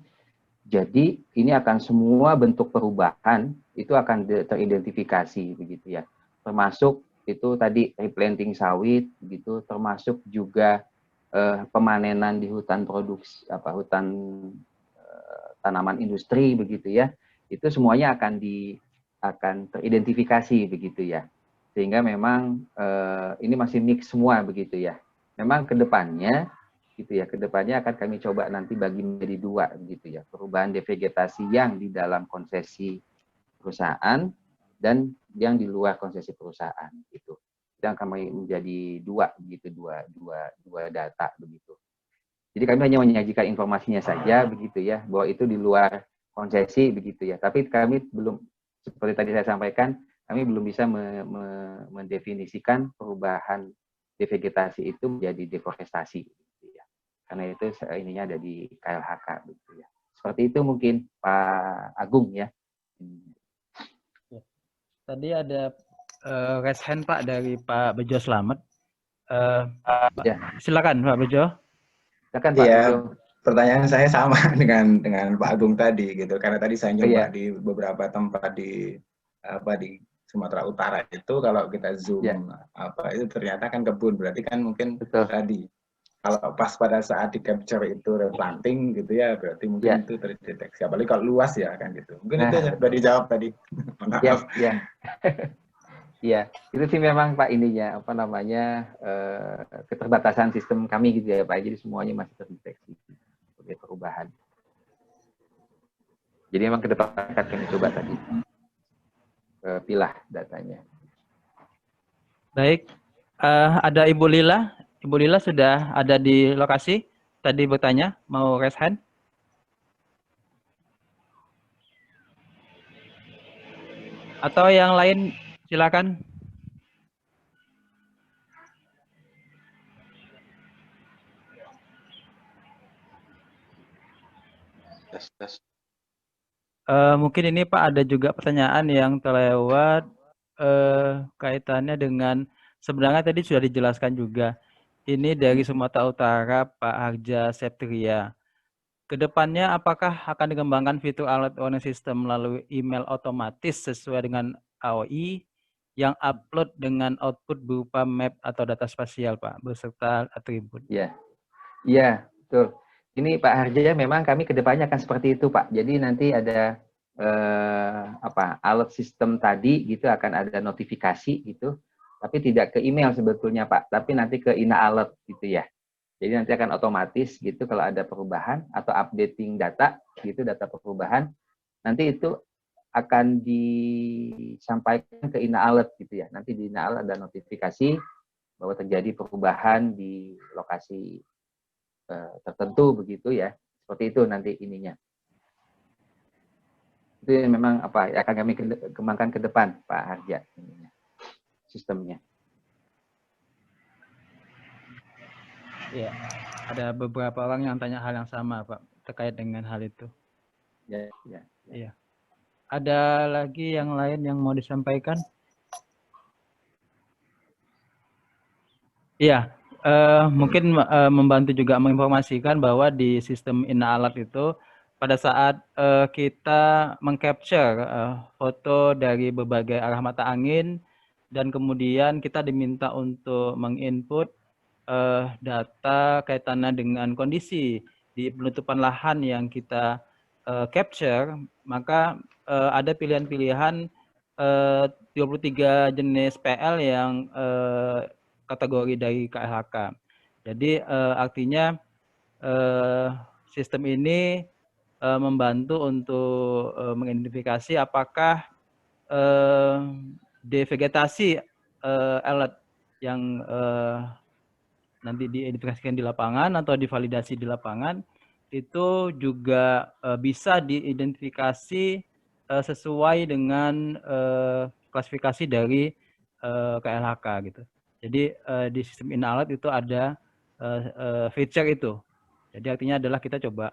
Speaker 1: jadi ini akan semua bentuk perubahan itu akan teridentifikasi begitu ya. Termasuk itu tadi replanting sawit begitu, termasuk juga pemanenan di hutan produksi hutan tanaman industri begitu ya. Itu semuanya akan teridentifikasi begitu ya. Sehingga memang ini masih mix semua begitu ya. Memang kedepannya gitu ya, kedepannya akan kami coba nanti bagi menjadi dua gitu ya, perubahan devegetasi yang di dalam konsesi perusahaan dan yang di luar konsesi perusahaan gitu. Yang kami menjadi dua begitu, dua data begitu. Jadi kami hanya menyajikan informasinya saja begitu ya, bahwa itu di luar konsesi begitu ya. Tapi kami belum, seperti tadi saya sampaikan, kami belum bisa mendefinisikan perubahan devegetasi itu menjadi deforestasi gitu ya. Karena itu ininya ada di KLHK gitu ya. Seperti itu mungkin Pak Agung ya.
Speaker 3: Tadi ada raise hand Pak dari Pak Bejo Slamet. Silakan Pak Bejo.
Speaker 1: Silakan Pak Bejo.
Speaker 2: Pertanyaan saya sama dengan Pak Agung tadi gitu. Karena tadi saya nyoba di beberapa tempat di Sumatera Utara itu, kalau kita zoom itu ternyata kan kebun, berarti kan mungkin tadi kalau pas pada saat di capture itu replanting gitu ya, berarti mungkin itu terdeteksi. Apalagi kalau luas ya kan gitu. Mungkin itu aja sudah dijawab tadi.
Speaker 1: Iya, itu sih memang Pak ininya keterbatasan sistem kami gitu ya Pak. Jadi semuanya masih terdeteksi sebagai perubahan. Jadi memang ke depan akan kami coba tadi pilah datanya.
Speaker 3: Baik, ada Ibu Lila. Ibu Lila sudah ada di lokasi. Tadi bertanya, mau raise hand? Atau yang lain, silakan. Mungkin ini Pak ada juga pertanyaan yang terlewat kaitannya dengan, sebenarnya tadi sudah dijelaskan juga. Ini dari Sumatera Utara, Pak Harja Septria. Kedepannya apakah akan dikembangkan fitur alert warning system melalui email otomatis sesuai dengan AOI yang upload dengan output berupa map atau data spasial Pak, beserta atribut?
Speaker 1: Iya, betul. Ini Pak Harja, memang kami kedepannya akan seperti itu Pak. Jadi nanti ada alert system tadi gitu, akan ada notifikasi gitu. Tapi tidak ke email sebetulnya Pak, tapi nanti ke Ina Alert gitu ya. Jadi nanti akan otomatis gitu kalau ada perubahan atau updating data gitu, data perubahan, nanti itu akan disampaikan ke Ina Alert gitu ya. Nanti di Ina Alert ada notifikasi bahwa terjadi perubahan di lokasi tertentu begitu ya. Seperti itu nanti ininya. Itu yang memang akan kami kembangkan ke depan Pak Harja ininya, sistemnya.
Speaker 3: Iya, ada beberapa orang yang tanya hal yang sama, Pak, terkait dengan hal itu.
Speaker 1: Ya.
Speaker 3: Iya. Ada lagi yang lain yang mau disampaikan? Iya, mungkin membantu juga menginformasikan bahwa di sistem Inaalat itu pada saat kita mengcapture foto dari berbagai arah mata angin dan kemudian kita diminta untuk menginput data kaitannya dengan kondisi di penutupan lahan yang kita capture, maka ada pilihan-pilihan 23 jenis PL yang kategori dari KLHK. Jadi artinya sistem ini membantu untuk mengidentifikasi apakah devegetasi alat yang nanti diidentifikasikan di lapangan atau divalidasi di lapangan itu juga bisa diidentifikasi sesuai dengan klasifikasi dari KLHK gitu. Jadi di sistem Inaalat itu ada feature itu. Jadi artinya adalah kita coba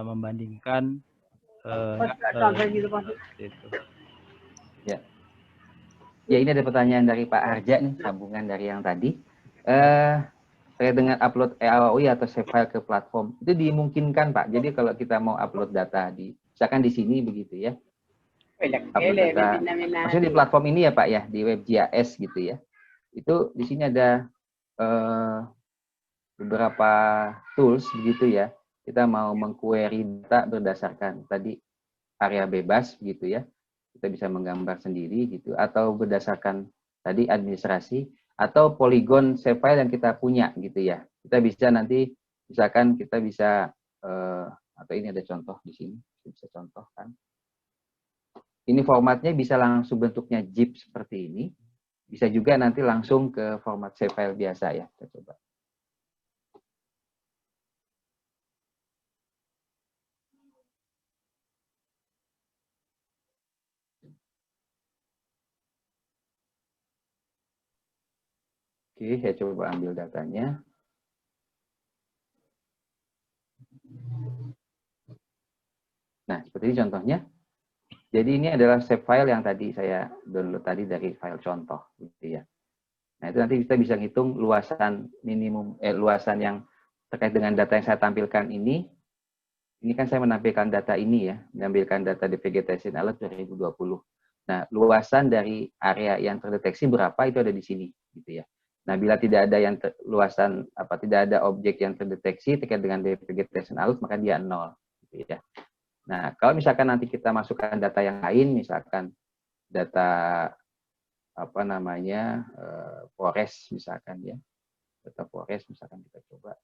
Speaker 3: membandingkan itu.
Speaker 1: Ya. Ya, ini ada pertanyaan dari Pak Harja nih, sambungan dari yang tadi. Terkait dengan upload EAOI atau save file ke platform, itu dimungkinkan Pak. Jadi kalau kita mau upload data misalkan di sini begitu ya, upload data, maksudnya di platform ini ya Pak ya, di WebGIS gitu ya. Itu di sini ada beberapa tools begitu ya. Kita mau mengquery data berdasarkan tadi area bebas gitu ya. Kita bisa menggambar sendiri gitu, atau berdasarkan tadi administrasi, atau poligon save file yang kita punya gitu ya. Kita bisa nanti misalkan kita bisa atau ini ada contoh di sini, bisa contohkan. Ini formatnya bisa langsung bentuknya zip seperti ini, bisa juga nanti langsung ke format save file biasa ya. Kita coba. Oke, saya coba ambil datanya. Nah, seperti ini contohnya. Jadi ini adalah save file yang tadi saya download tadi dari file contoh, gitu ya. Nah, itu nanti kita bisa ngitung luasan minimum, luasan yang terkait dengan data yang saya tampilkan ini. Ini kan saya menampilkan data ini ya, menampilkan data di vegetation alert 2020. Nah, luasan dari area yang terdeteksi berapa itu ada di sini, gitu ya. Nah, bila tidak ada yang tidak ada objek yang terdeteksi terkait dengan vegetation alert, maka dia 0, gitu ya. Nah, kalau misalkan nanti kita masukkan data yang lain, misalkan data forest misalkan ya, data forest misalkan kita coba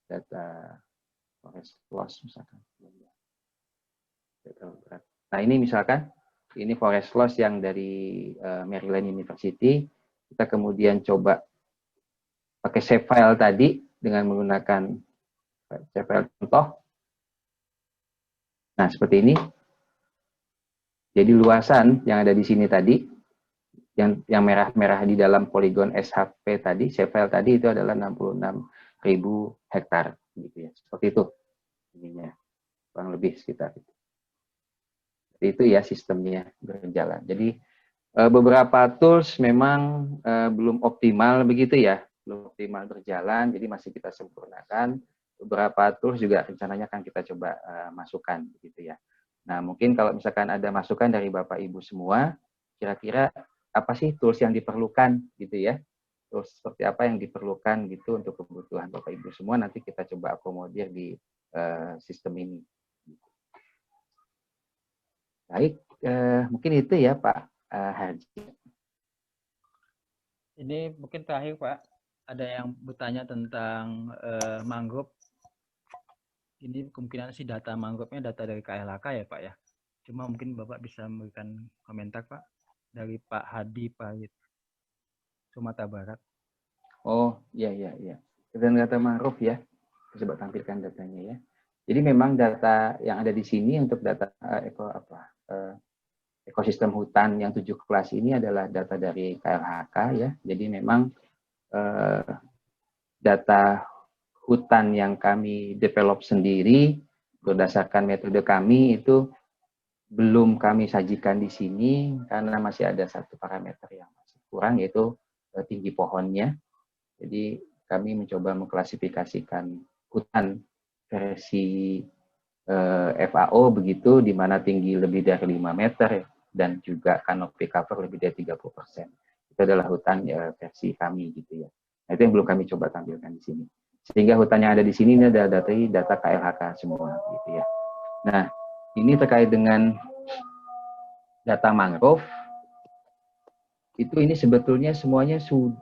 Speaker 1: data forest loss misalkan. Nah, ini misalkan ini forest loss yang dari Maryland University. Kita kemudian coba pakai save file tadi dengan menggunakan save file contoh. Nah, seperti ini. Jadi luasan yang ada di sini tadi, yang merah-merah di dalam poligon SHP tadi, save file tadi itu adalah 66.000 hektar, gitu ya. Seperti itu, ininya, kurang lebih sekitar itu. Seperti itu ya sistemnya berjalan. Jadi beberapa tools memang belum optimal begitu ya, belum optimal berjalan, jadi masih kita sempurnakan. Beberapa tools juga rencananya akan kita coba masukkan begitu ya. Nah, mungkin kalau misalkan ada masukan dari Bapak Ibu semua, kira-kira apa sih tools yang diperlukan gitu ya? Tools seperti apa yang diperlukan gitu untuk kebutuhan Bapak Ibu semua, nanti kita coba akomodir di sistem ini. Baik, mungkin itu ya Pak Harji.
Speaker 3: Ini mungkin terakhir Pak, ada yang bertanya tentang mangrove. Ini kemungkinan sih data mangrove-nya data dari KLHK ya Pak ya. Cuma mungkin Bapak bisa memberikan komentar Pak dari Pak Hadi Pahit, Sumatera Barat.
Speaker 1: Oh iya. Dan data mangrove ya, coba tampilkan datanya ya. Jadi memang data yang ada di sini untuk data ekosistem hutan yang 7 kelas ini adalah data dari KLHK ya. Jadi memang data hutan yang kami develop sendiri berdasarkan metode kami itu belum kami sajikan di sini karena masih ada satu parameter yang masih kurang, yaitu tinggi pohonnya. Jadi kami mencoba mengklasifikasikan hutan versi FAO begitu, di mana tinggi lebih dari 5 meter dan juga canopy cover lebih dari 30%. Itu adalah hutan versi kami gitu ya. Nah, itu yang belum kami coba tampilkan di sini. Sehingga hutan yang ada di sini ini adalah data KLHK semua gitu ya. Nah, ini terkait dengan data mangrove, itu ini sebetulnya semuanya sudah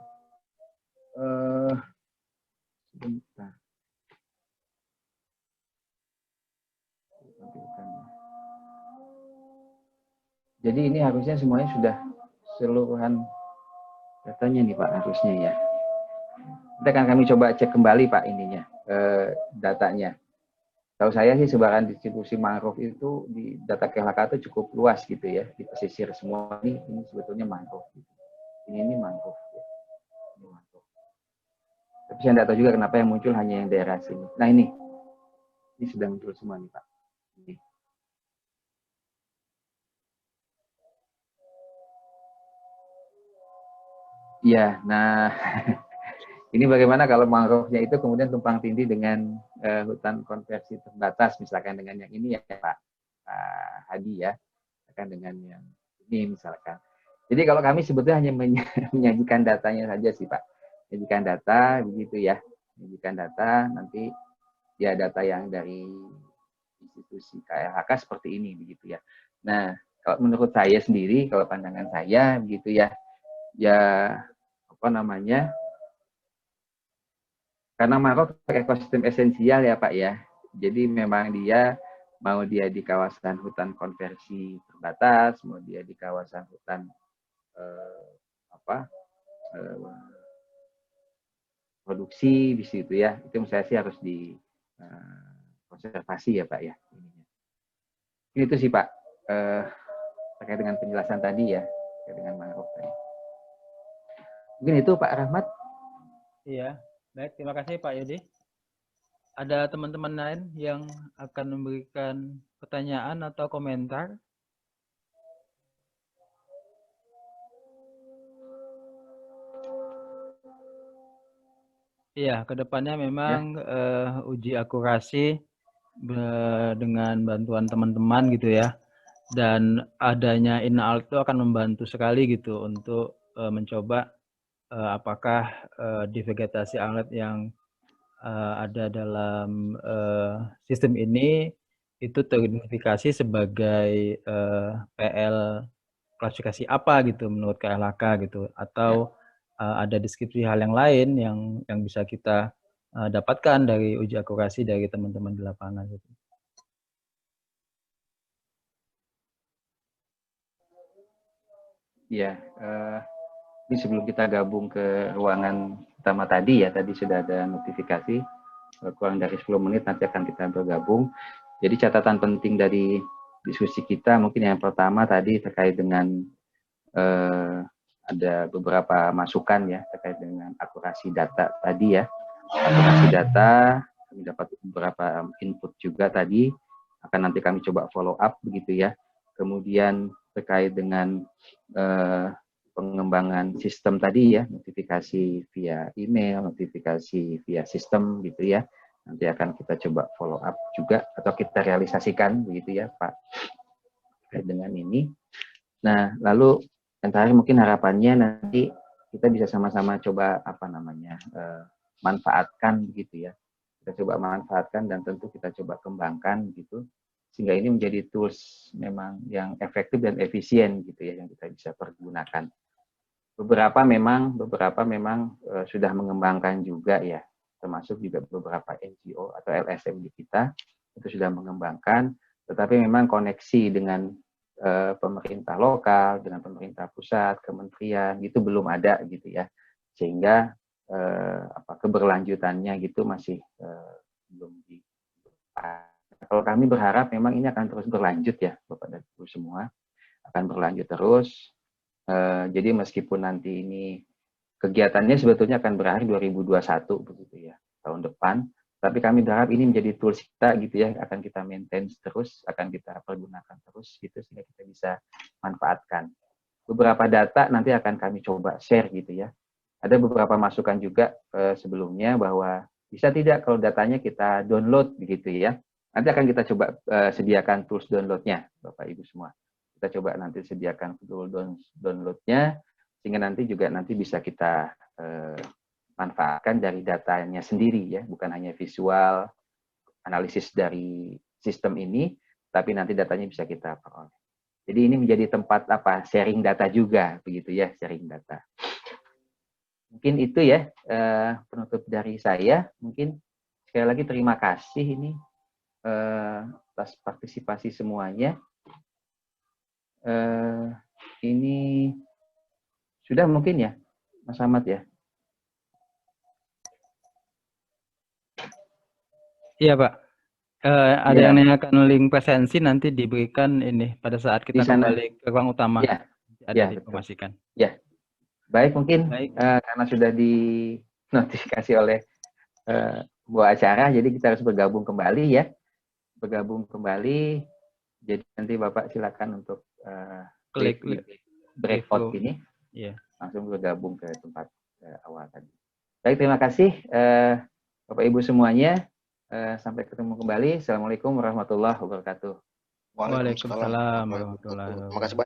Speaker 1: jadi ini harusnya semuanya sudah keseluruhan datanya nih Pak, harusnya ya. Nanti akan kami coba cek kembali Pak ininya, datanya. Tahu saya sih sebaran distribusi mangrove itu di data KLHK itu cukup luas gitu ya, di pesisir semua ini sebetulnya mangrove. Gitu. Ini mangrove. Ya. Ini mangrove. Tapi saya tidak tahu juga kenapa yang muncul hanya yang daerah sini. Nah ini sudah muncul semua nih Pak. Ini. Ya, nah ini bagaimana kalau mangrove-nya itu kemudian tumpang tindih dengan hutan konversi terbatas, misalkan dengan yang ini ya Pak Hadi ya, misalkan dengan yang ini misalkan. Jadi kalau kami sebetulnya hanya menyajikan datanya saja sih Pak, menyajikan data begitu ya, menyajikan data nanti ya data yang dari institusi KLHK seperti ini begitu ya. Nah kalau menurut saya sendiri, kalau pandangan saya begitu ya, ya apa namanya? Karena mangrove ekosistem esensial ya Pak ya. Jadi memang dia mau dia di kawasan hutan konversi terbatas, mau dia di kawasan hutan produksi di situ ya. Itu menurut saya sih harus di konservasi ya Pak ya. Ini itu sih Pak terkait dengan penjelasan tadi ya, terkait dengan mangrove tadi. Mungkin itu Pak Rahmat.
Speaker 3: Iya. Baik, terima kasih Pak Yudi. Ada teman-teman lain yang akan memberikan pertanyaan atau komentar? Iya, kedepannya memang uji akurasi dengan bantuan teman-teman gitu ya. Dan adanya INAALT itu akan membantu sekali gitu untuk mencoba apakah di vegetasi alat yang ada dalam sistem ini itu teridentifikasi sebagai PL klasifikasi apa gitu menurut KLHK gitu, atau ada deskripsi hal yang lain yang bisa kita dapatkan dari uji akurasi dari teman-teman di lapangan gitu.
Speaker 1: Ya, ini sebelum kita gabung ke ruangan pertama tadi ya, tadi sudah ada notifikasi, kurang dari 10 menit nanti akan kita bergabung. Jadi catatan penting dari diskusi kita mungkin yang pertama tadi terkait dengan ada beberapa masukan ya terkait dengan akurasi data tadi ya. Akurasi data, kami dapat beberapa input juga tadi, akan nanti kami coba follow up begitu ya. Kemudian terkait dengan pengembangan sistem tadi ya, notifikasi via email, notifikasi via sistem gitu ya. Nanti akan kita coba follow up juga atau kita realisasikan begitu ya Pak terkait dengan ini. Nah, lalu yang terakhir mungkin harapannya nanti kita bisa sama-sama coba apa namanya manfaatkan begitu ya. Kita coba manfaatkan dan tentu kita coba kembangkan gitu. Sehingga ini menjadi tools memang yang efektif dan efisien gitu ya yang kita bisa pergunakan. Beberapa memang sudah mengembangkan juga ya, termasuk juga beberapa NGO atau LSM di kita itu sudah mengembangkan, tetapi memang koneksi dengan pemerintah lokal, dengan pemerintah pusat, kementerian itu belum ada gitu ya, sehingga keberlanjutannya gitu masih belum di. Kalau kami berharap memang ini akan terus berlanjut ya Bapak dan Ibu semua, akan berlanjut terus. Jadi meskipun nanti ini kegiatannya sebetulnya akan berakhir 2021 begitu ya, tahun depan. Tapi kami berharap ini menjadi tools kita gitu ya, akan kita maintain terus, akan kita pergunakan terus gitu sehingga kita bisa manfaatkan. Beberapa data nanti akan kami coba share gitu ya. Ada beberapa masukan juga sebelumnya bahwa bisa tidak kalau datanya kita download begitu ya. Nanti akan kita coba sediakan tools downloadnya, Bapak Ibu semua. Kita coba nanti sediakan tool downloadnya, sehingga nanti juga nanti bisa kita manfaatkan dari datanya sendiri ya, bukan hanya visual analisis dari sistem ini, tapi nanti datanya bisa kita peroleh. Jadi ini menjadi tempat apa, sharing data juga begitu ya, sharing data. Mungkin itu ya penutup dari saya. Mungkin sekali lagi terima kasih ini atas partisipasi semuanya. Ini sudah mungkin ya, Mas Ahmad ya.
Speaker 3: Iya Pak, ada yang nanyakan link presensi nanti diberikan ini pada saat kita kembali ke ruang utama.
Speaker 1: Ya,
Speaker 3: ada diinformasikan.
Speaker 1: Ya, baik mungkin karena sudah dinotifikasi oleh buah acara, jadi kita harus bergabung kembali ya. Bergabung kembali, jadi nanti Bapak silakan untuk klik breakout ini, langsung bergabung ke tempat awal tadi. Baik, terima kasih Bapak Ibu semuanya. Sampai ketemu kembali. Assalamualaikum warahmatullahi wabarakatuh.
Speaker 3: Waalaikumsalam warahmatullahi wabarakatuh.